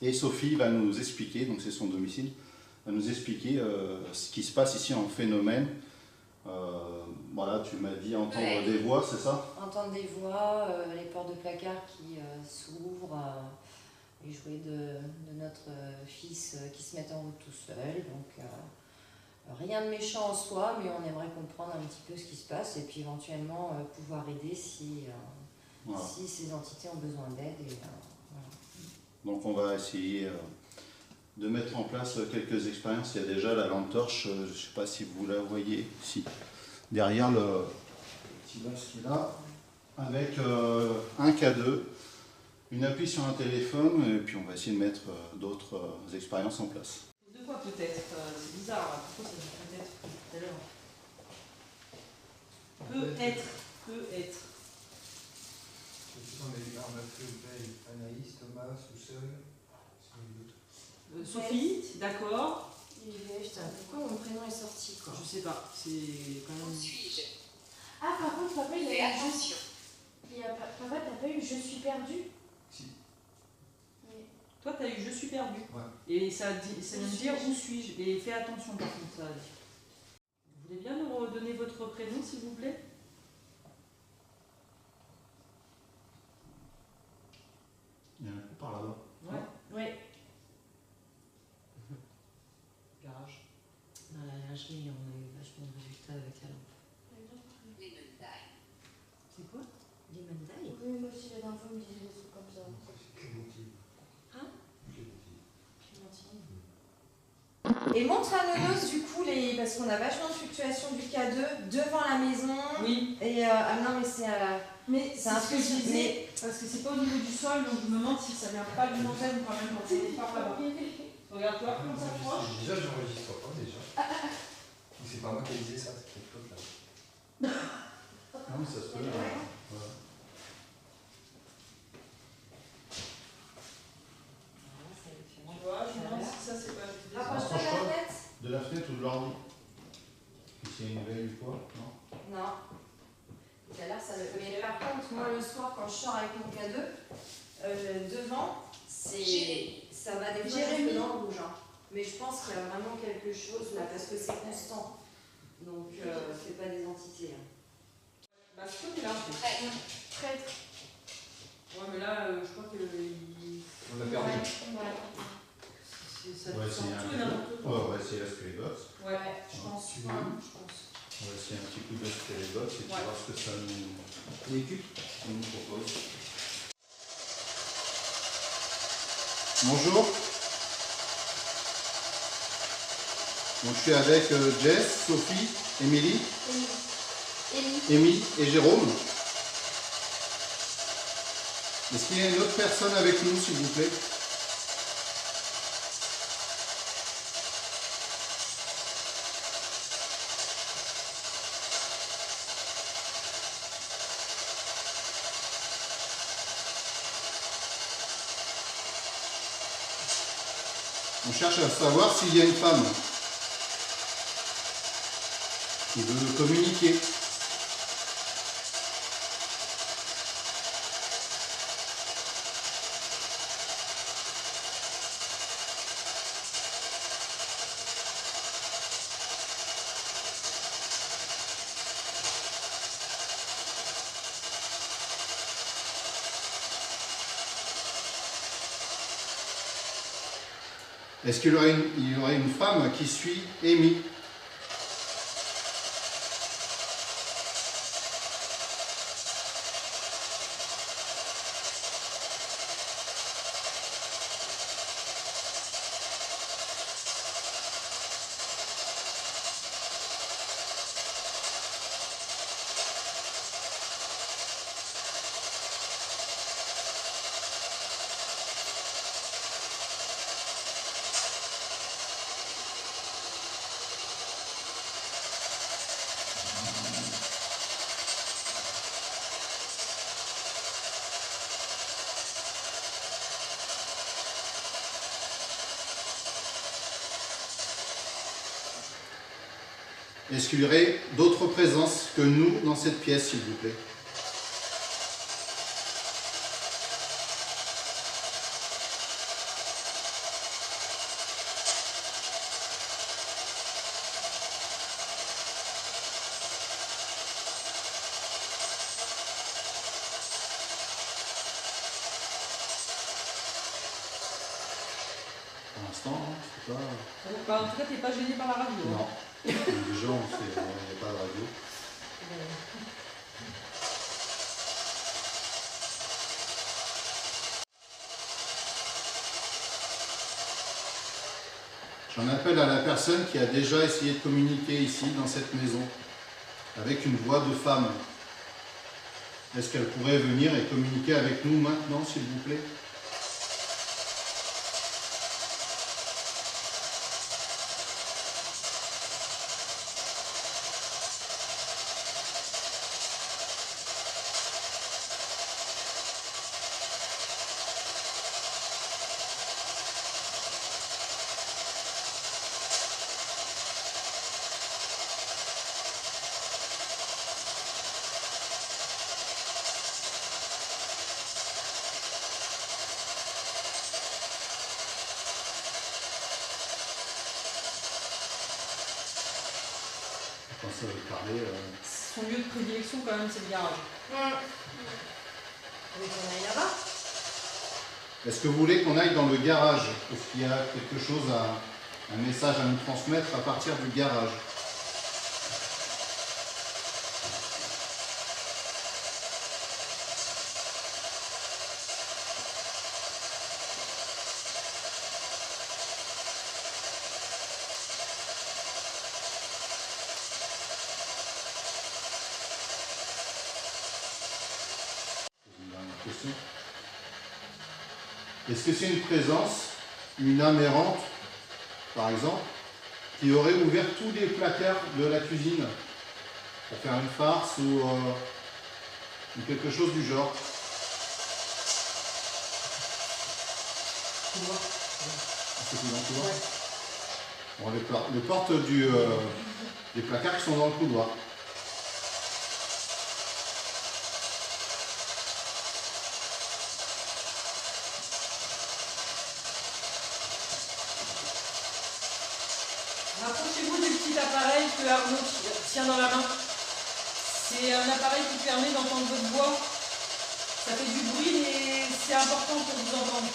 Et Sophie va nous expliquer, donc c'est son domicile, va nous expliquer ce qui se passe ici en phénomène. Voilà, tu m'as dit entendre des voix, c'est ça? Entendre des voix, les portes de placard qui s'ouvrent, les jouets de notre fils qui se mettent en route tout seul. Donc rien de méchant en soi, mais on aimerait comprendre un petit peu ce qui se passe et puis éventuellement pouvoir aider si, Voilà. si ces entités ont besoin d'aide. Voilà. Donc on va essayer de mettre en place quelques expériences. Il y a déjà la lampe torche, je ne sais pas si vous la voyez ici, derrière le petit vase qui est là, avec un K2, une appui sur un téléphone, et puis on va essayer de mettre d'autres expériences en place. De quoi peut-être? C'est bizarre, là. Pourquoi ça dit peut-être tout à l'heure? Peut-être. On a eu l'arme à feu, Belle, Anaïs, Thomas, ou seul. Sophie, d'accord. Putain, pourquoi mon prénom est sorti quoi? Je sais pas, c'est quand Où même. suis-je? Ah, par contre, papa, il Fais a eu juste. attention. Papa, t'as pas eu je suis perdu? Si. Toi, t'as eu je suis perdu. Ouais. Et ça vient de dire où suis-je. Et fais attention par contre, ça a dit. Vous voulez bien nous redonner votre prénom, s'il vous plaît? Il y en a un par là-bas. Ouais. Garage. Dans la lingerie, on a eu vachement de résultats avec la lampe. Les Mendailles. C'est quoi? Des mandailles? Oui, moi aussi, la dernière fois, il me disait des trucs comme ça. C'est Clémentine. Hein? Clémentine. Et montre à Nonos du coup, parce qu'on a vachement de fluctuations du K2 devant la maison. Oui, Et non, mais c'est c'est un truc je mais- disais, parce que c'est pas au niveau du sol, donc je me demande si ça vient pas du montagne ou quand même quand c'est par là-bas. Regarde-toi, comme ça proche. Déjà, j'enregistre pas déjà. Mais c'est pas moi qui ai dit ça, c'est quelque chose là. Non, mais ça se peut. Voilà. Tu vois, je me demande si ça c'est pas juste des Rapproche-toi de la Rapproche-toi. tête. De la fenêtre ou de l'ordi? S'il y a une veille ou quoi? Non. Non. Tout à l'heure, ça le. Mais par contre, moi le soir, quand je sors avec mon K2, devant, ça va des fois jusque dans le rouge. Hein. Mais je pense qu'il y a vraiment quelque chose là, parce que c'est constant. Donc, c'est pas des entités. Hein. Bah, je crois qu'il a un truc. Traître. Ouais, mais là, je crois que. On l'a perdu. Ça Ouais, sent c'est tout et n'importe quoi. on va essayer la Skybox. Ouais, je pense. Tu Ouais, veux? je pense. On va essayer un petit coup de Skybox et tu Ouais. voir ce que ça nous propose. Bonjour. Donc, je suis avec Jess, Sophie, Émilie, Émy et Jérôme. Est-ce qu'il y a une autre personne avec nous, s'il vous plaît? On cherche à savoir s'il y a une femme qui veut communiquer. Est-ce qu'il y aurait une femme qui suit Émy? Est-ce qu'il y aurait d'autres présences que nous dans cette pièce, s'il vous plaît? Pour l'instant, c'est pas... Bah, en tout cas, t'es pas gêné par la radio. Non. Déjà, on sait, il n'y a pas de radio. J'en appelle à la personne qui a déjà essayé de communiquer ici, dans cette maison, avec une voix de femme. Est-ce qu'elle pourrait venir et communiquer avec nous maintenant, s'il vous plaît? Quand ça veut parler... Son lieu de prédilection, quand même, c'est le garage. Vous voulez qu'on aille là-bas? Est-ce que vous voulez qu'on aille dans le garage? Est-ce qu'il y a quelque chose, un message à nous transmettre à partir du garage? Une dernière question. Est-ce que c'est une présence, une âme errante, par exemple, qui aurait ouvert tous les placards de la cuisine pour faire une farce ou ou quelque chose du genre. Couloir. C'est plus dans le couloir. Bon, les portes des placards qui sont dans le couloir. Rapprochez-vous du petit appareil que Arnaud tient dans la main. C'est un appareil qui permet d'entendre votre voix. Ça fait du bruit, mais c'est important pour vous entendre.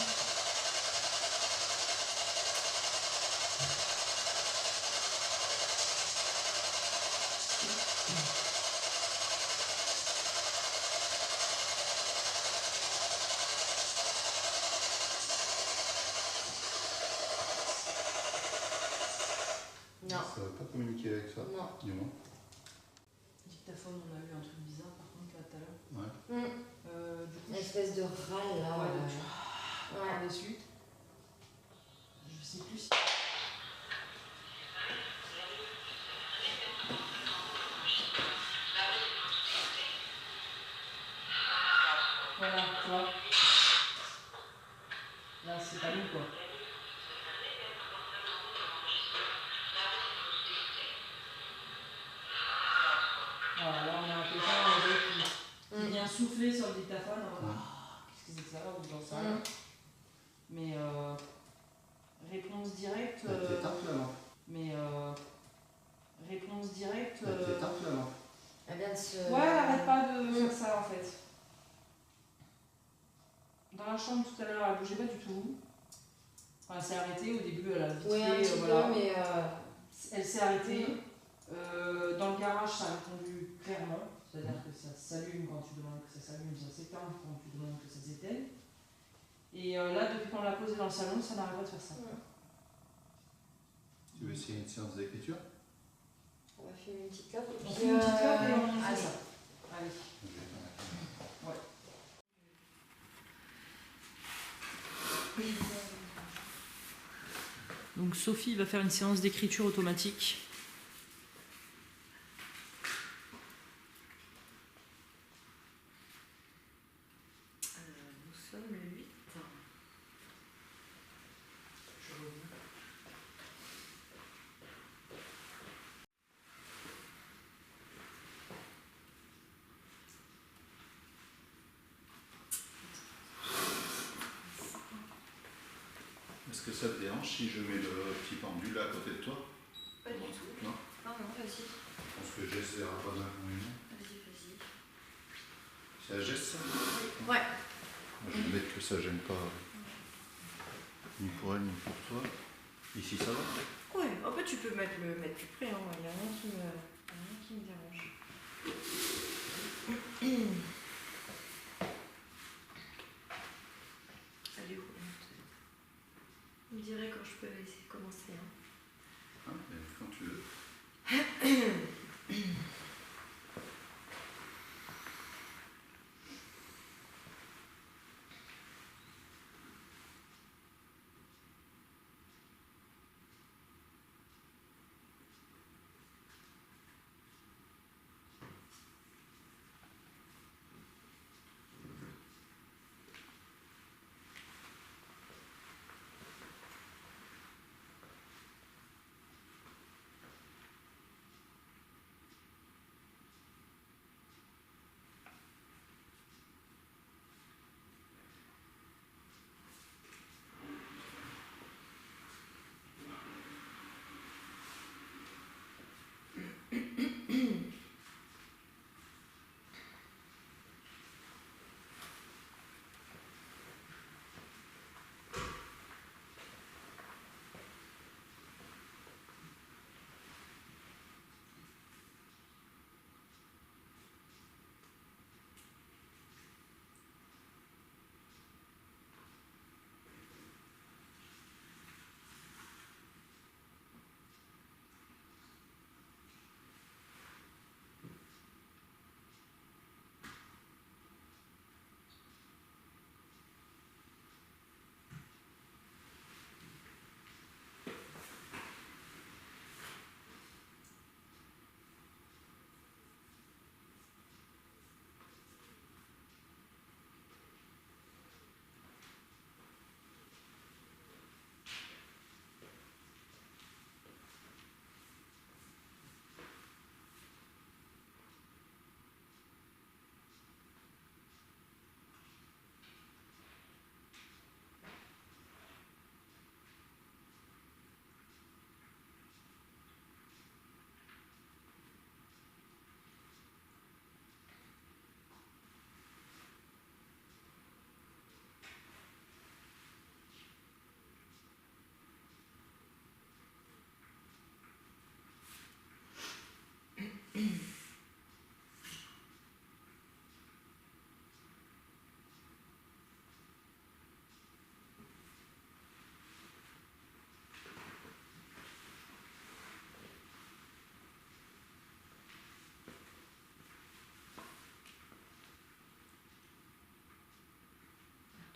Non. Ça ne va pas communiquer avec ça. Non. Dis-moi. Dictaphone, on a eu un truc bizarre par contre là tout à l'heure. Ouais. Du coup, Une espèce de râle là. Ouais, Ouais. par-dessus. Je sais plus si. Voilà, tu vois. Là, c'est pas nous quoi. Voilà, là on a quelqu'un qui vient souffler sur le dictaphone. Qu'est-ce que c'est que ça? Ou j'en sais rien. Mais réponse directe. T'éteins la lampe. Mais réponse directe. T'éteins la lampe. Elle vient de se. Ouais, elle arrête pas de faire ça en fait. Dans la chambre tout à l'heure, elle bougeait pas du tout. Enfin, elle s'est arrêtée au début, elle a vite Oui, un fait, petit voilà. peu, mais. Elle s'est arrêtée. Dans le garage, ça a répondu clairement. C'est-à-dire que ça s'allume quand tu demandes que ça s'allume, ça s'éteint quand tu demandes que ça s'éteigne. Et là, depuis qu'on l'a posé dans le salon, ça n'arrête pas de faire ça. Tu veux essayer une séance d'écriture? On va filmer une petite clope. On fait une petite clope et on fait allez. ça. Allez. Ouais. Donc Sophie va faire une séance d'écriture automatique. Nous sommes le 8. Est-ce que ça te dérange si je mets le petit pendule à côté de toi? Pas du tout. Non? Non, non, vas-y. Je pense que Jess verra pas d'inconvénient. Vas-y. C'est à Jess ça? Ouais. Moi, je vais mettre que ça gêne pas ni pour elle ni pour toi. Ici ça va? Ouais, en fait, tu peux mettre plus près, hein. Il n'y a rien qui me dérange. Allez, vous me direz quand je peux essayer de commencer. Hein. Ah, mais quand tu veux.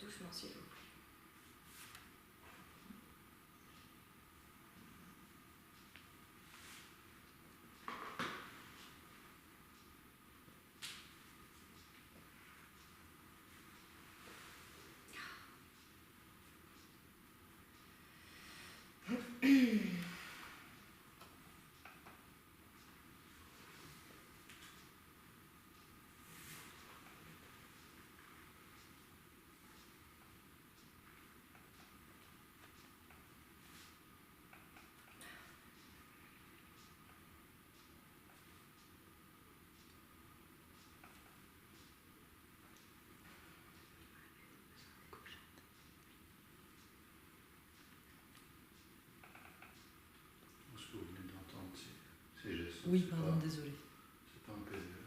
doucement, s'il vous plaît. Ce que vous venez d'entendre, c'est gestes. Oui, c'est pardon, pas- désolé. C'est pas un PNL.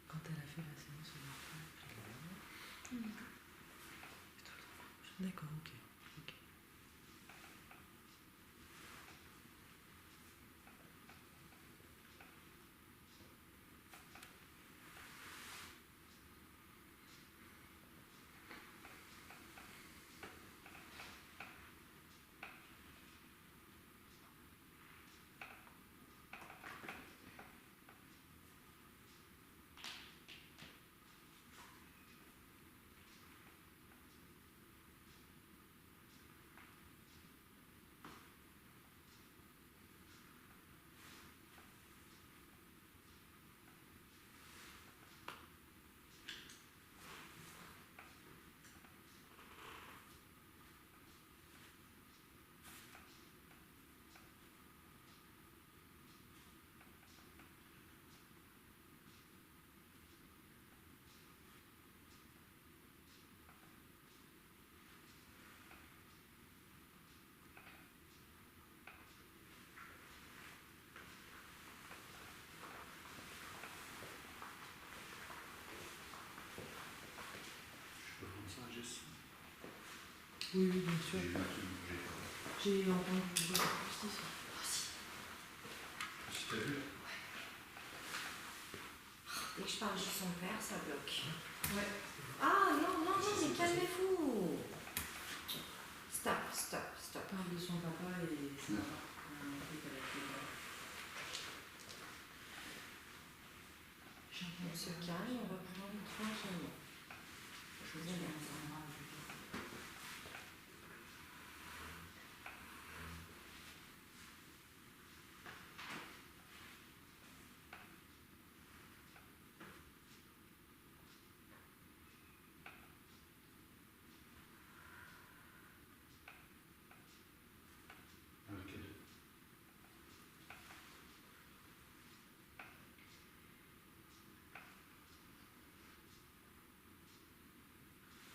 Quand elle a fait la séance, on a fait. D'accord, ok. Ok. Je peux prendre ça, Jess? Oui, oui, bien sûr. J'ai vu un truc bouger. J'ai entendu le bruit d'acoustique. Si t'as vu? Dès que je parle de son père, ça bloque. Ouais. Ah non, non, non, mais calmez-vous. Stop, stop, stop. Parle de son papa et ça va. On se calme, on va prendre tranquillement. Je vous aime. Lequel?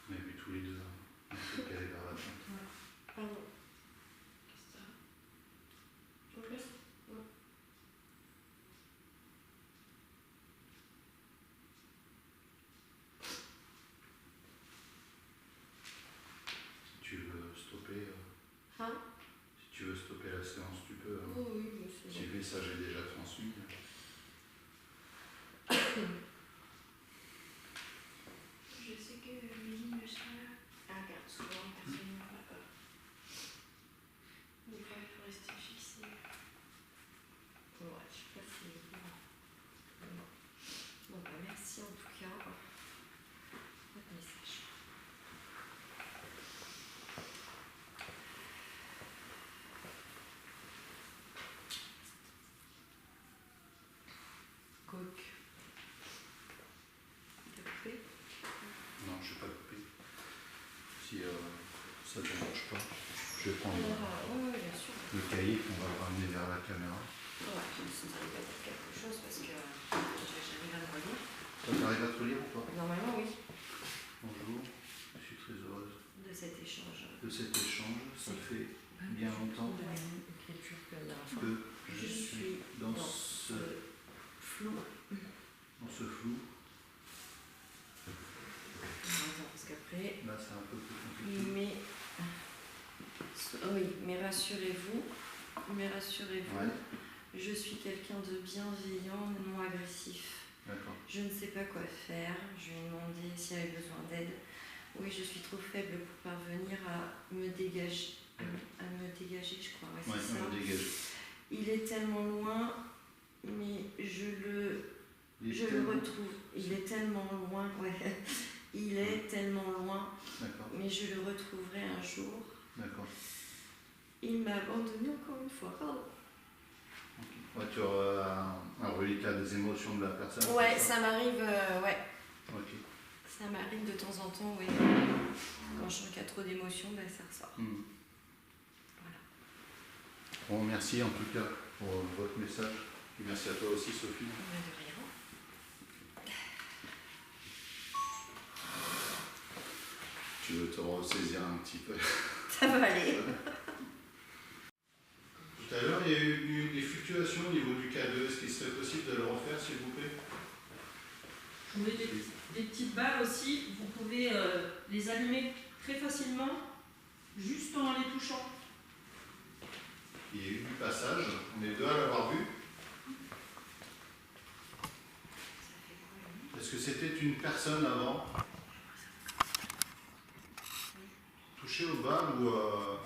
On a vu tous les deux. On sait qu'elle est vers la fin. Pardon. Qu'est-ce que ça? Ok. Ouais. Si tu veux stopper, Hein? si tu veux stopper la séance, tu peux. Oui, oui, mais c'est J'ai bon. fait ça, j'ai déjà transmis. Je sais que Méline le soir, elle regarde souvent, personne n'a pas peur. Des fois, il faut rester fixé. Ouais, je sais pas si... Non. Bon, bah merci en tout cas. Votre message. Coq. T'as coupé? Non, je ne vais pas couper. Si ça ne te dérange pas, je vais prendre Oui, bien sûr. le cahier qu'on va le ramener vers la caméra. Ouais, je me suis dit peut-être quelque chose parce que j'arrive à me relire. Toi, tu arrives à te lire ou pas? Normalement, oui. Bonjour, je suis très heureuse De cet échange. de cet échange. Ça fait bien longtemps De la même écriture que la dernière fois. que je suis dans ce flou. flou. Attends, parce qu'après. Là, c'est un peu plus compliqué. Mais rassurez-vous. Ouais, Je suis quelqu'un de bienveillant, non agressif. d'accord. Je ne sais pas quoi faire. Je lui ai demandé si elle avait besoin d'aide. Oui, je suis trop faible pour parvenir à me dégager. À me dégager, je crois. Ouais, Ouais, c'est ça. on le dégage. Il est tellement loin, mais je le retrouve. Il est tellement loin, ouais. Il est tellement loin, D'accord, mais je le retrouverai un jour. d'accord. Il m'a abandonné encore une fois. Pardon. Ouais, tu auras un reliquat des émotions de la personne. Ouais, c'est ça m'arrive, ouais. Ok. Ça m'arrive de temps en temps, oui. Quand je sens qu'il y a trop d'émotions, ben, ça ressort. Hmm. Voilà. Bon, merci en tout cas pour votre message. Et merci à toi aussi, Sophie. De rien. Tu veux te ressaisir un petit peu. Ça va aller. Tout à l'heure, il y a eu des fluctuations au niveau du K2. Est-ce qu'il serait possible de le refaire, s'il vous plaît? Je voulais des petites balles aussi, vous pouvez les allumer très facilement, juste en les touchant. Il y a eu du passage. On est deux à l'avoir vu. Est-ce que c'était une personne avant? Touchez aux balles ou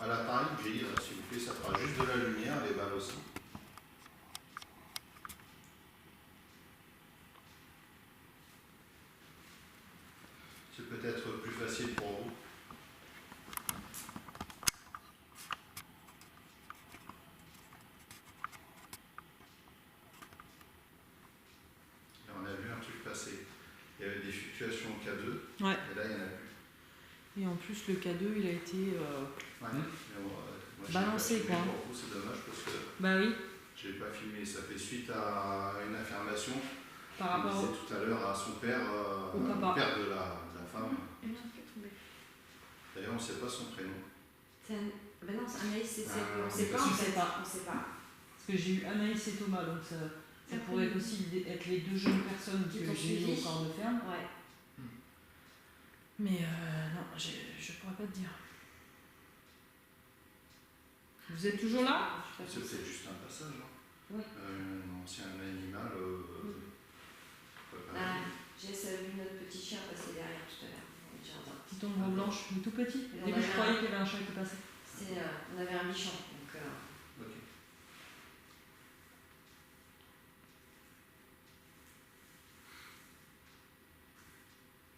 à l'appareil gris, là, s'il vous plaît, ça fera juste de la lumière, les balles aussi. C'est peut-être plus facile pour vous. Et on a vu un truc passer. Il y avait des fluctuations au K2, Ouais. et là il n'y en a plus. Et en plus, le K2, il a été... Ouais. Mais moi, je l'ai Balancé, pas filmé quoi. pour vous, c'est dommage parce que Bah oui, je ne l'ai pas filmé. Ça fait suite à une affirmation par qu'il rapport disait au... tout à l'heure à son père, Au papa. le père de la femme. Une autre qui est tombée. D'ailleurs, on ne sait pas son prénom. Ben non, c'est Anaïs, c'est Ah, on sait mais pas si, en c'est fait. pas. On sait pas. Parce que j'ai eu Anaïs et Thomas, donc ça pourrait aussi être les deux jeunes personnes Qui que t'ont j'ai eues suivi. au corps de ferme. Ouais. Mais non, je pourrais pas te dire. Vous êtes toujours là? C'est peut-être juste un passage. Hein. Ouais. Un ancien animal. Ah, j'ai vu notre petit chien passer derrière tout à l'heure dans le jardin. Petit ombre blanche, mais tout petit. Et Au on début, je avait croyais qu'il y avait un chat qui passait. On avait un bichon, donc Ok.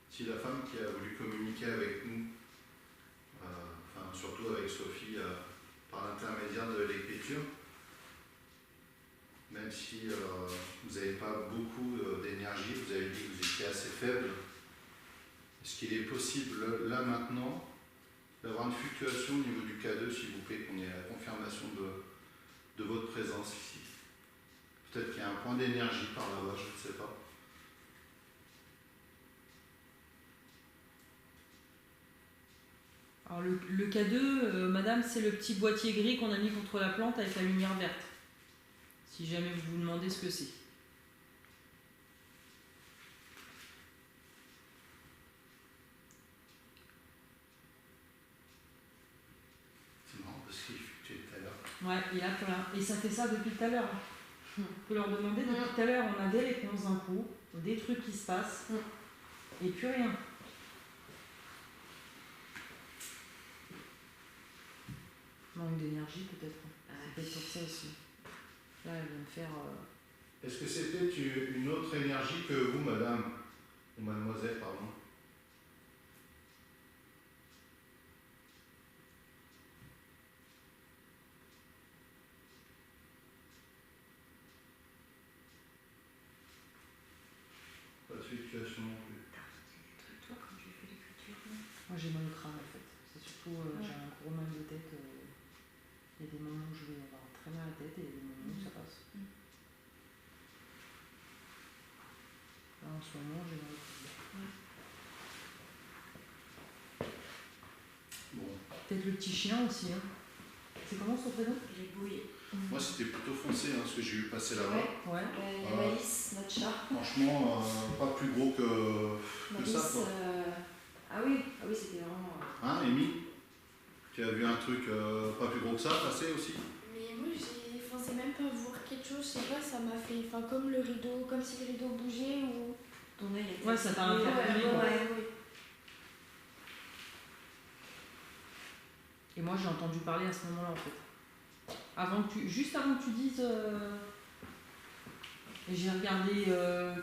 Si la femme qui a voulu communiquer avec nous, enfin surtout avec Sophie, par l'intermédiaire de l'écriture, même si vous n'avez pas beaucoup d'énergie, vous avez dit que vous étiez assez faible, est-ce qu'il est possible, là maintenant, d'avoir une fluctuation au niveau du K2, s'il vous plaît, qu'on ait la confirmation de votre présence ici? Peut-être qu'il y a un point d'énergie par là-bas, je ne sais pas. Alors le K2, madame, c'est le petit boîtier gris qu'on a mis contre la plante avec la lumière verte. Si jamais vous vous demandez ce que c'est. C'est marrant parce qu'il fluctuait tout à l'heure. Ouais, et là, voilà. Et ça fait ça depuis tout à l'heure. On peut leur demander, depuis tout à l'heure, on a des réponses d'un coup, des trucs qui se passent, et plus rien. Manque d'énergie peut-être. C'est peut-être pour ça aussi. Là, elle vient de faire... Est-ce que c'était une autre énergie que vous, madame, ou mademoiselle, pardon? Pas de fluctuation non plus. toi quand tu fais l'écriture. Moi, j'ai mal au crâne en fait. C'est surtout, j'ai un gros mal de tête. Il y a des moments où je vais avoir très mal à la tête et il y a des moments où ça passe. Là, en ce moment, j'ai mal au crâne. Bon. Peut-être le petit chien aussi. Hein. C'est comment son prénom? Il est bouillé. Moi, c'était plutôt foncé, hein, ce que j'ai vu passer là-bas. Ouais. Il y a Malice, notre chat. Franchement, pas plus gros que ça, quoi. Ah oui, c'était vraiment. Hein, Amy? Tu as vu un truc pas plus gros que ça passer aussi? Mais moi, j'ai pensé même pas voir quelque chose, je sais pas, ça m'a fait. Enfin, comme le rideau, comme si le rideau bougeait ou. Ton œil était. Ouais, ça t'a interpellé, quoi. Ouais. Et moi j'ai entendu parler à ce moment-là en fait. Juste avant que tu dises. Et j'ai regardé.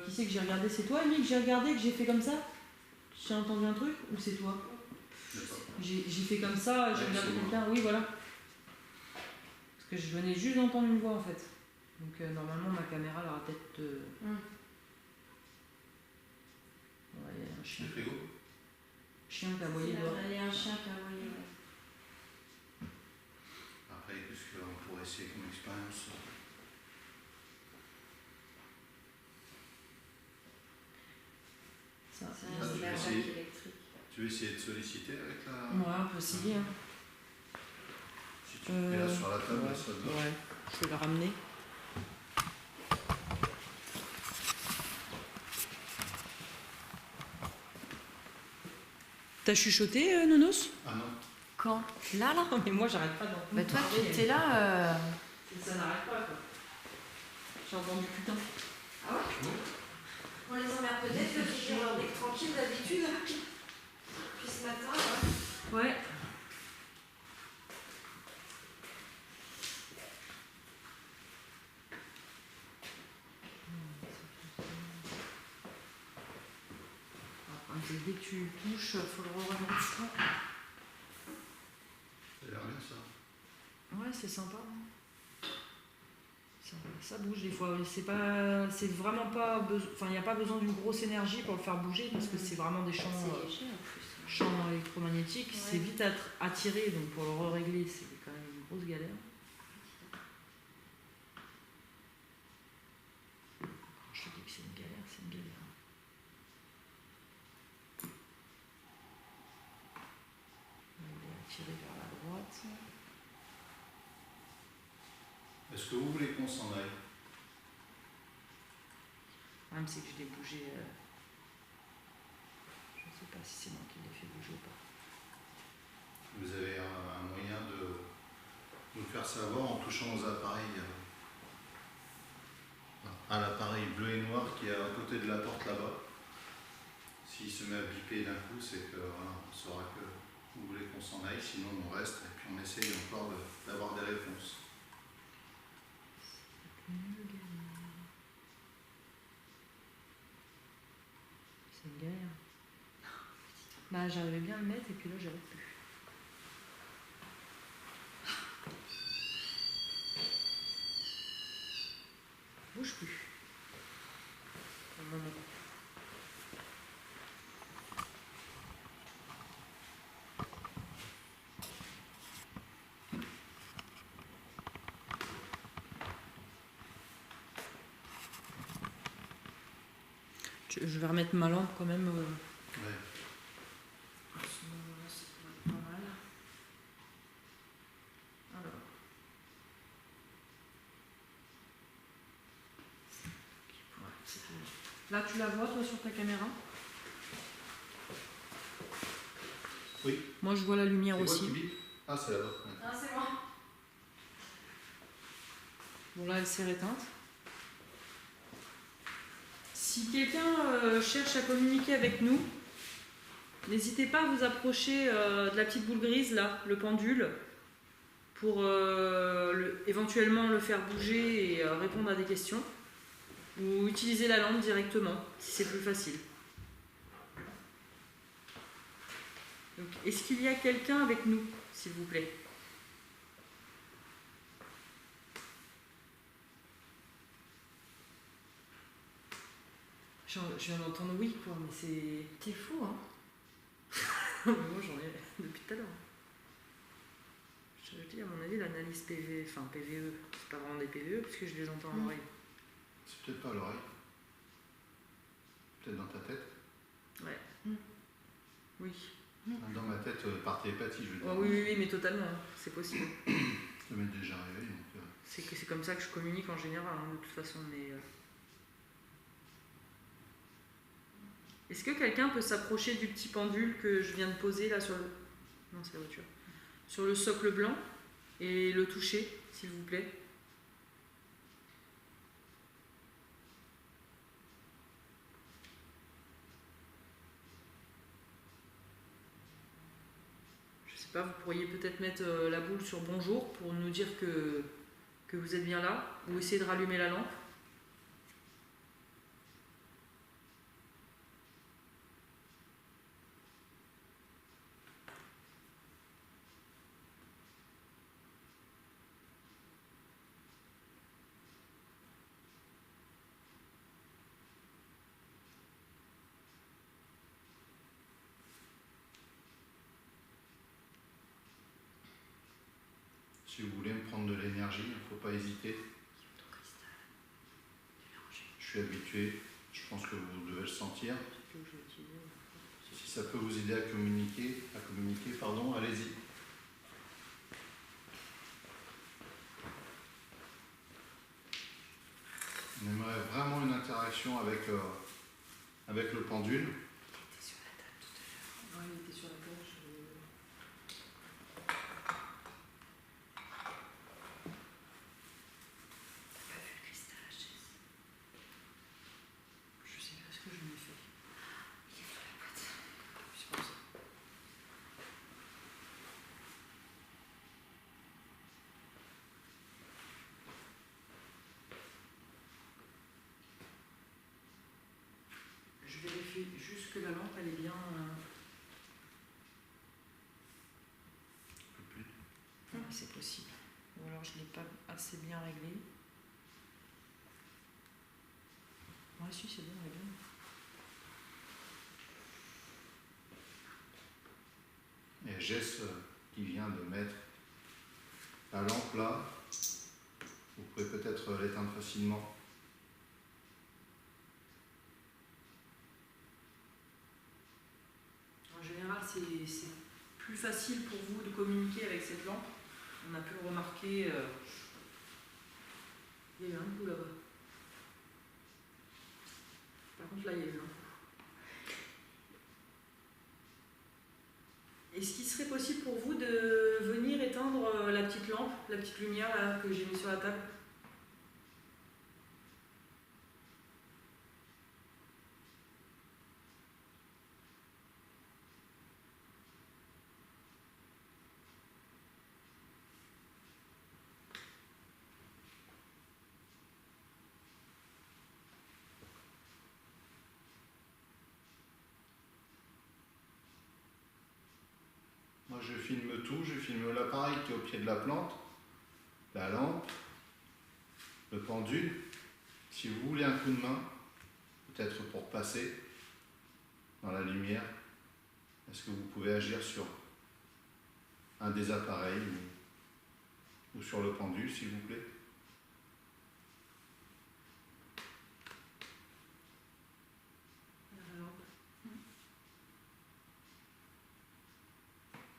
Qui c'est que j'ai regardé? C'est toi, Amy, que j'ai regardé, que j'ai fait comme ça? J'ai entendu un truc? Ou c'est toi? J'ai fait comme ça, j'ai regardé quelqu'un. Oui, voilà. Parce que je venais juste d'entendre une voix en fait. Donc normalement ma caméra elle aura peut-être. Ouais, il y a un chien. Le frigo. Chien qui a aboyé dehors. Il y a un chien qui a aboyé. Après, qu'est-ce qu'on pourrait essayer comme expérience? Ça, C'est Ah, un tu veux attaque essayer électrique. Tu veux essayer de solliciter avec la... Ouais, on peut essayer. Hein. Si tu te mets là sur la table, Ouais, ça te va. ouais, je vais la ramener. T'as chuchoté, Nonos? Ah non. Quand? Là, là? Mais moi j'arrête pas d'en Bah toi, parler. tu étais là. Ça n'arrête pas quoi. J'ai entendu putain. Ah ouais? On les emmerde peut-être, le figure tranquille d'habitude. Puis ce matin, Ouais. Dès que tu touches, faut le remettre. Ça a l'air bien ça. Ouais, c'est sympa. Ça bouge des fois. C'est vraiment pas enfin, il n'y a pas besoin d'une grosse énergie pour le faire bouger parce que c'est vraiment des champs, c'est léger en plus. champs électromagnétiques. Ouais. C'est vite attiré, donc pour le régler, c'est quand même une grosse galère. Quand je te dis que c'est une galère, c'est une galère. Il est attiré vers la droite. Est-ce que vous voulez qu'on s'en aille? Le problème, c'est que je l'ai bougé. Je ne sais pas si c'est moi qui l'ai fait bouger ou pas. Vous avez un moyen de nous faire savoir en touchant aux appareils. À l'appareil bleu et noir qui est à côté de la porte là-bas. S'il se met à biper d'un coup, c'est que voilà, on saura que vous voulez qu'on s'en aille, sinon on reste et puis on essaye encore d'avoir des réponses. C'est une galère. Bah, j'arrivais bien à le mettre et puis là, j'arrive plus. Bouge plus. Pour le moment. Je vais remettre ma lampe quand même. Ouais. À ce moment-là, ça pourrait être pas mal. Alors. Là, tu la vois, toi, sur ta caméra? Oui. Moi, je vois la lumière C'est quoi aussi. qui bip? Ah, c'est là-bas. Ouais. Ah, c'est moi. Bon, là, elle s'est éteinte. Si quelqu'un cherche à communiquer avec nous, n'hésitez pas à vous approcher de la petite boule grise, là, le pendule, pour éventuellement le faire bouger et répondre à des questions. Ou utiliser la lampe directement, si c'est plus facile. Donc, est-ce qu'il y a quelqu'un avec nous, s'il vous plaît? Je viens d'entendre oui, quoi, mais c'est... T'es fou, hein? Moi, j'en ai depuis tout à l'heure. Je te dis, à mon avis, l'analyse PV, enfin PVE, c'est pas vraiment des PVE, puisque je les entends à l'oreille. C'est peut-être pas à l'oreille. Peut-être dans ta tête. Ouais. Oui. Dans ma tête, par télépathie, je veux dire. Oh, oui, mais totalement, hein, c'est possible. Ça m'est déjà arrivé, donc... C'est comme ça que je communique en général, hein, de toute façon, mais... Est-ce que quelqu'un peut s'approcher du petit pendule que je viens de poser là sur le... Non, c'est la voiture. Sur le socle blanc et le toucher, s'il vous plaît? Je sais sais pas, vous pourriez peut-être mettre la boule sur bonjour pour nous dire que vous êtes bien là, ou essayer de rallumer la lampe. Si vous voulez me prendre de l'énergie, il ne faut pas hésiter. Je suis habitué, je pense que vous devez le sentir. Si ça peut vous aider à communiquer, allez-y. On aimerait vraiment une interaction avec le pendule. Ouais, il était sur la table. Je sais pas ce que je lui ai fait. Il est sur la boîte. C'est pour ça. Je vérifie juste que la lampe elle est bien. Ah, c'est possible. Ou alors je ne l'ai pas assez bien réglé. Ouais, si, c'est bon, elle est bien. Et Jess qui vient de mettre la lampe là, vous pouvez peut-être l'éteindre facilement. En général, c'est plus facile pour vous de communiquer avec cette lampe. On a pu le remarquer. Il y a eu un coup là-bas. Par contre, là, il y a eu un coup. Est-ce qu'il serait possible pour vous de venir éteindre la petite lampe, la petite lumière là, que j'ai mis sur la table ? Moi je filme tout, je filme l'appareil qui est au pied de la plante, la lampe, le pendule. Si vous voulez un coup de main, peut-être pour passer dans la lumière, est-ce que vous pouvez agir sur un des appareils ou sur le pendule, s'il vous plaît?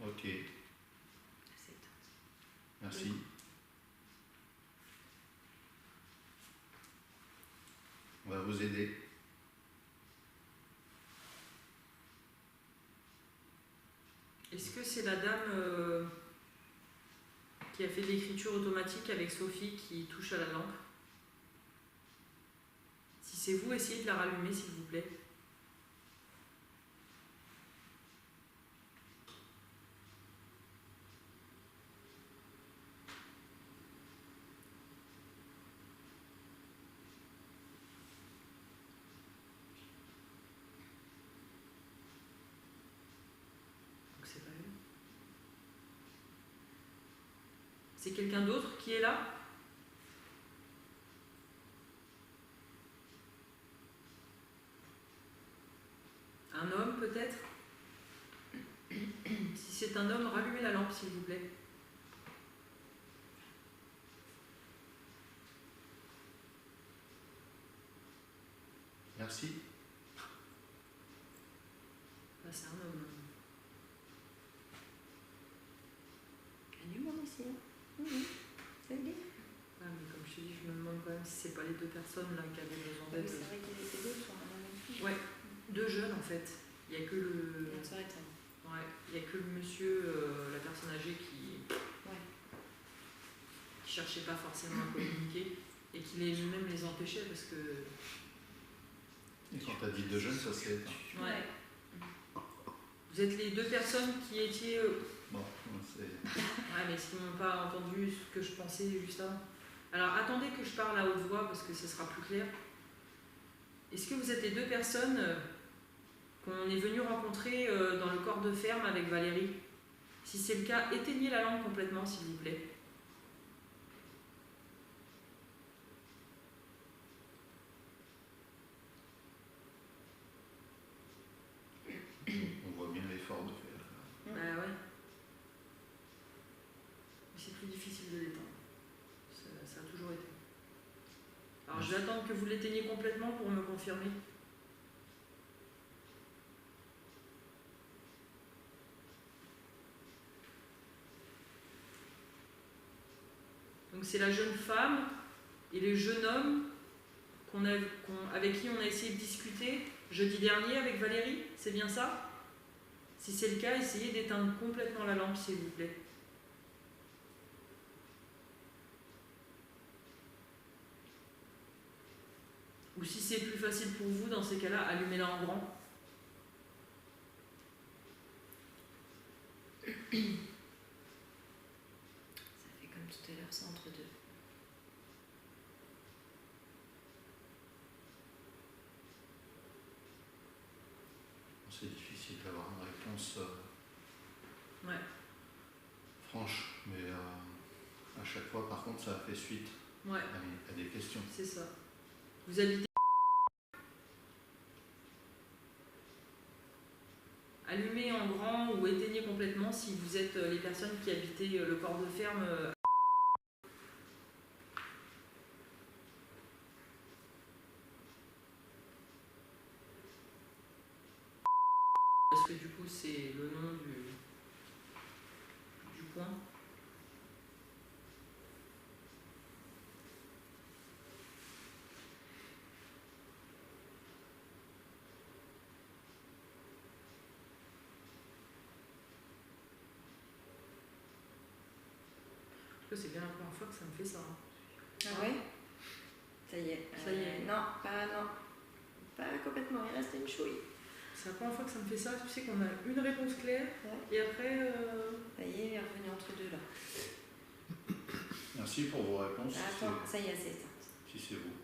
Ok, merci. On va vous aider. Est-ce que c'est la dame qui a fait de l'écriture automatique avec Sophie qui touche à la lampe? Si c'est vous, essayez de la rallumer s'il vous plaît. Donc c'est pas elle. C'est quelqu'un d'autre qui est là? Un homme peut-être? Si c'est un homme, rallumez la lampe s'il vous plaît. Merci. Là c'est un homme. Ah, mais comme je te dis, je me demande quand même si c'est pas les deux personnes là qui avaient besoin d'aide. C'est vrai qu'il était deux sur la même fille. Ouais, deux jeunes en fait. Il n'y a que le. Ouais, il y a que le monsieur, la personne âgée qui cherchait pas forcément à communiquer et qui même les empêchait parce que. Et quand tu as dit deux jeunes, ça s'est éteint. Ouais. Vous êtes les deux personnes qui étiez... Bon, c'est... Ouais, mais s'ils n'ont pas entendu ce que je pensais juste avant. Alors, attendez que je parle à haute voix parce que ce sera plus clair. Est-ce que vous êtes les deux personnes qu'on est venu rencontrer dans le corps de ferme avec Valérie? Si c'est le cas, éteignez la lampe complètement, s'il vous plaît. On voit bien l'effort de faire. Bah ouais. Mais c'est plus difficile de l'éteindre. Ça a toujours été. Alors je vais attendre que vous l'éteigniez complètement pour me confirmer. Donc c'est la jeune femme et le jeune homme avec qui on a essayé de discuter jeudi dernier avec Valérie, c'est bien ça? Si c'est le cas, essayez d'éteindre complètement la lampe, s'il vous plaît. Ou si c'est plus facile pour vous, dans ces cas-là, allumez-la en grand. Ça fait comme tout à l'heure, c'est entre deux. C'est difficile d'avoir une réponse Ouais. franche, mais à chaque fois, par contre, ça fait suite Ouais, à des questions. c'est ça. Vous habitez... Allumez en grand ou éteignez complètement si vous êtes les personnes qui habitez le corps de ferme. Parce que du coup, c'est le nom du coin. C'est bien la première fois que ça me fait ça. Ah ouais? Ça y est. Ça y est. Non, pas complètement, il reste une chouille. C'est la première fois que ça me fait ça. Tu sais qu'on a une réponse claire Ouais. et après... Ça y est, il est revenu entre deux là. Merci pour vos réponses. Attends, ça y est, c'est éteint. Si c'est vous.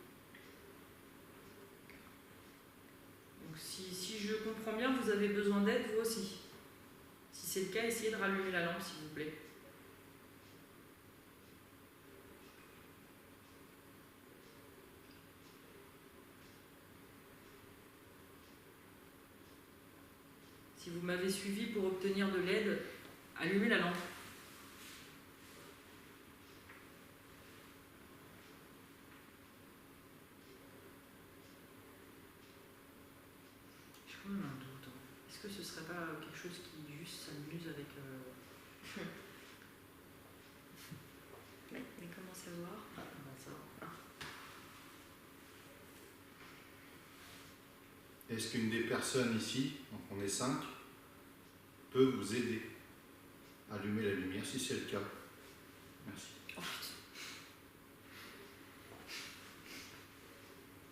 Donc si je comprends bien, vous avez besoin d'aide, vous aussi. Si c'est le cas, essayez de rallumer la lampe, s'il vous plaît. Si vous m'avez suivi pour obtenir de l'aide, allumez la lampe. J'ai quand même un doute. Est-ce que ce serait pas quelque chose qui juste s'amuse avec... Ouais, mais comment savoir? Ah, ben ça. Est-ce qu'une des personnes ici, donc on est 5, peut vous aider à allumer la lumière si c'est le cas? Merci. Oh, putain.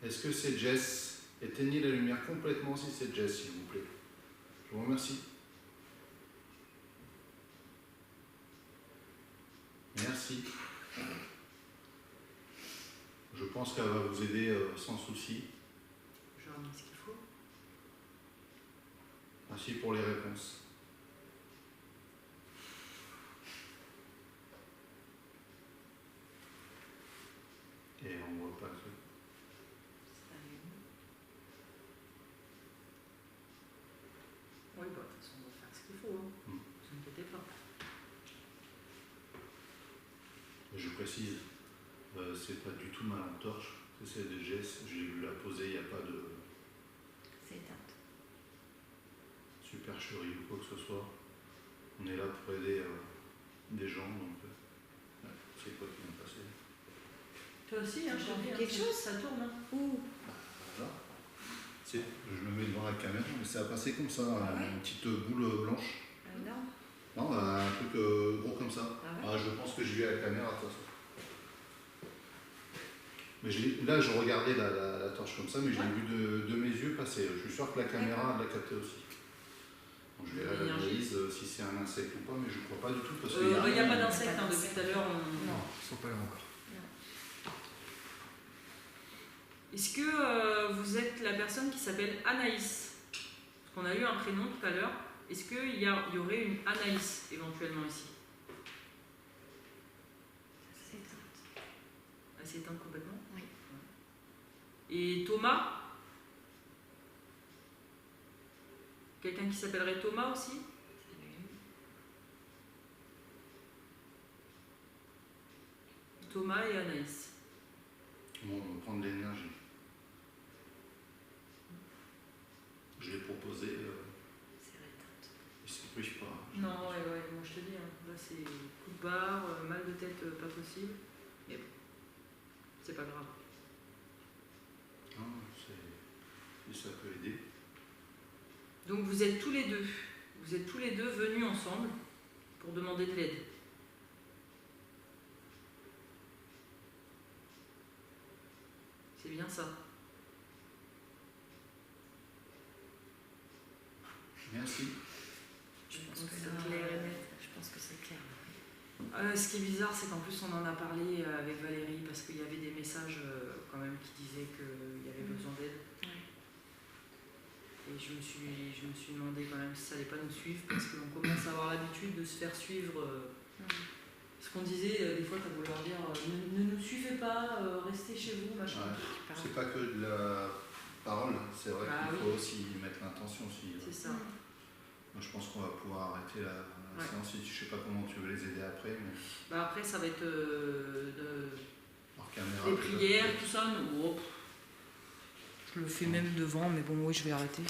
Est-ce que c'est Jess? Éteignez la lumière complètement si c'est Jess, s'il vous plaît. Je vous remercie. Merci. Je pense qu'elle va vous aider sans souci. Je remis ce qu'il faut. Merci pour les réponses. Et on voit pas que... Ça allume. Oui, bah, de toute façon, on va faire ce qu'il faut. Hein. Ne vous inquiétez pas. Je précise, c'est pas du tout ma lampe torche, c'est celle de Jess, j'ai vu la poser, il n'y a pas de C'est éteinte. supercherie ou quoi que ce soit. On est là pour aider des gens, donc c'est quoi qui vient de passer? Toi aussi, hein, J'ai je te dis, envie quelque ça- chose. Ça tourne. Hein. Ouh. Voilà. Je me mets devant la caméra, mais ça a passé comme ça, ouais. une petite boule blanche. Non. Non, un truc gros comme ça. Ah ouais. Je pense que j'ai vu à la caméra de toute façon. Mais là, je regardais la torche comme ça, mais je l'ai vu de mes yeux passer. Je suis sûr que la caméra l'a capté aussi. Donc Je verrai l'analyse si c'est un insecte ou pas, mais je ne crois pas du tout. Parce qu'il Il n'y a pas d'insectes, hein, depuis tout à l'heure. Non, ils sont pas là encore. Est-ce que vous êtes la personne qui s'appelle Anaïs? Parce qu'on a eu un prénom tout à l'heure. Est-ce qu'il y aurait une Anaïs éventuellement ici? Elle s'est éteinte complètement? Oui. Et Thomas? Quelqu'un qui s'appellerait Thomas aussi? Thomas et Anaïs. Bon, on va prendre de l'énergie. Je l'ai proposé, ils ne se prive pas. Non, ouais, moi je te dis, hein, là c'est coup de barre, mal de tête pas possible. Mais bon, c'est pas grave. Non, ça peut aider. Donc vous êtes tous les deux venus ensemble pour demander de l'aide. C'est bien ça. Merci. Je pense Donc, que c'est là, clair et net. je pense que c'est clair. Ce qui est bizarre, c'est qu'en plus on en a parlé avec Valérie parce qu'il y avait des messages quand même qui disaient qu'il y avait besoin d'aide. Et je me suis demandé quand même si ça allait pas nous suivre parce qu'on commence à avoir l'habitude de se faire suivre. Ce qu'on disait, des fois, tu as voulu leur dire ne nous suivez pas, restez chez vous, machin. Ouais. C'est pas que de la parole, c'est vrai qu'il faut aussi mettre l'intention. C'est ça. Moi, je pense qu'on va pouvoir arrêter la séance. Je sais pas comment tu veux les aider après. Mais... Bah après, ça va être hors caméra, des prières, tout ça. Je le fais même devant, mais bon, oui, je vais arrêter.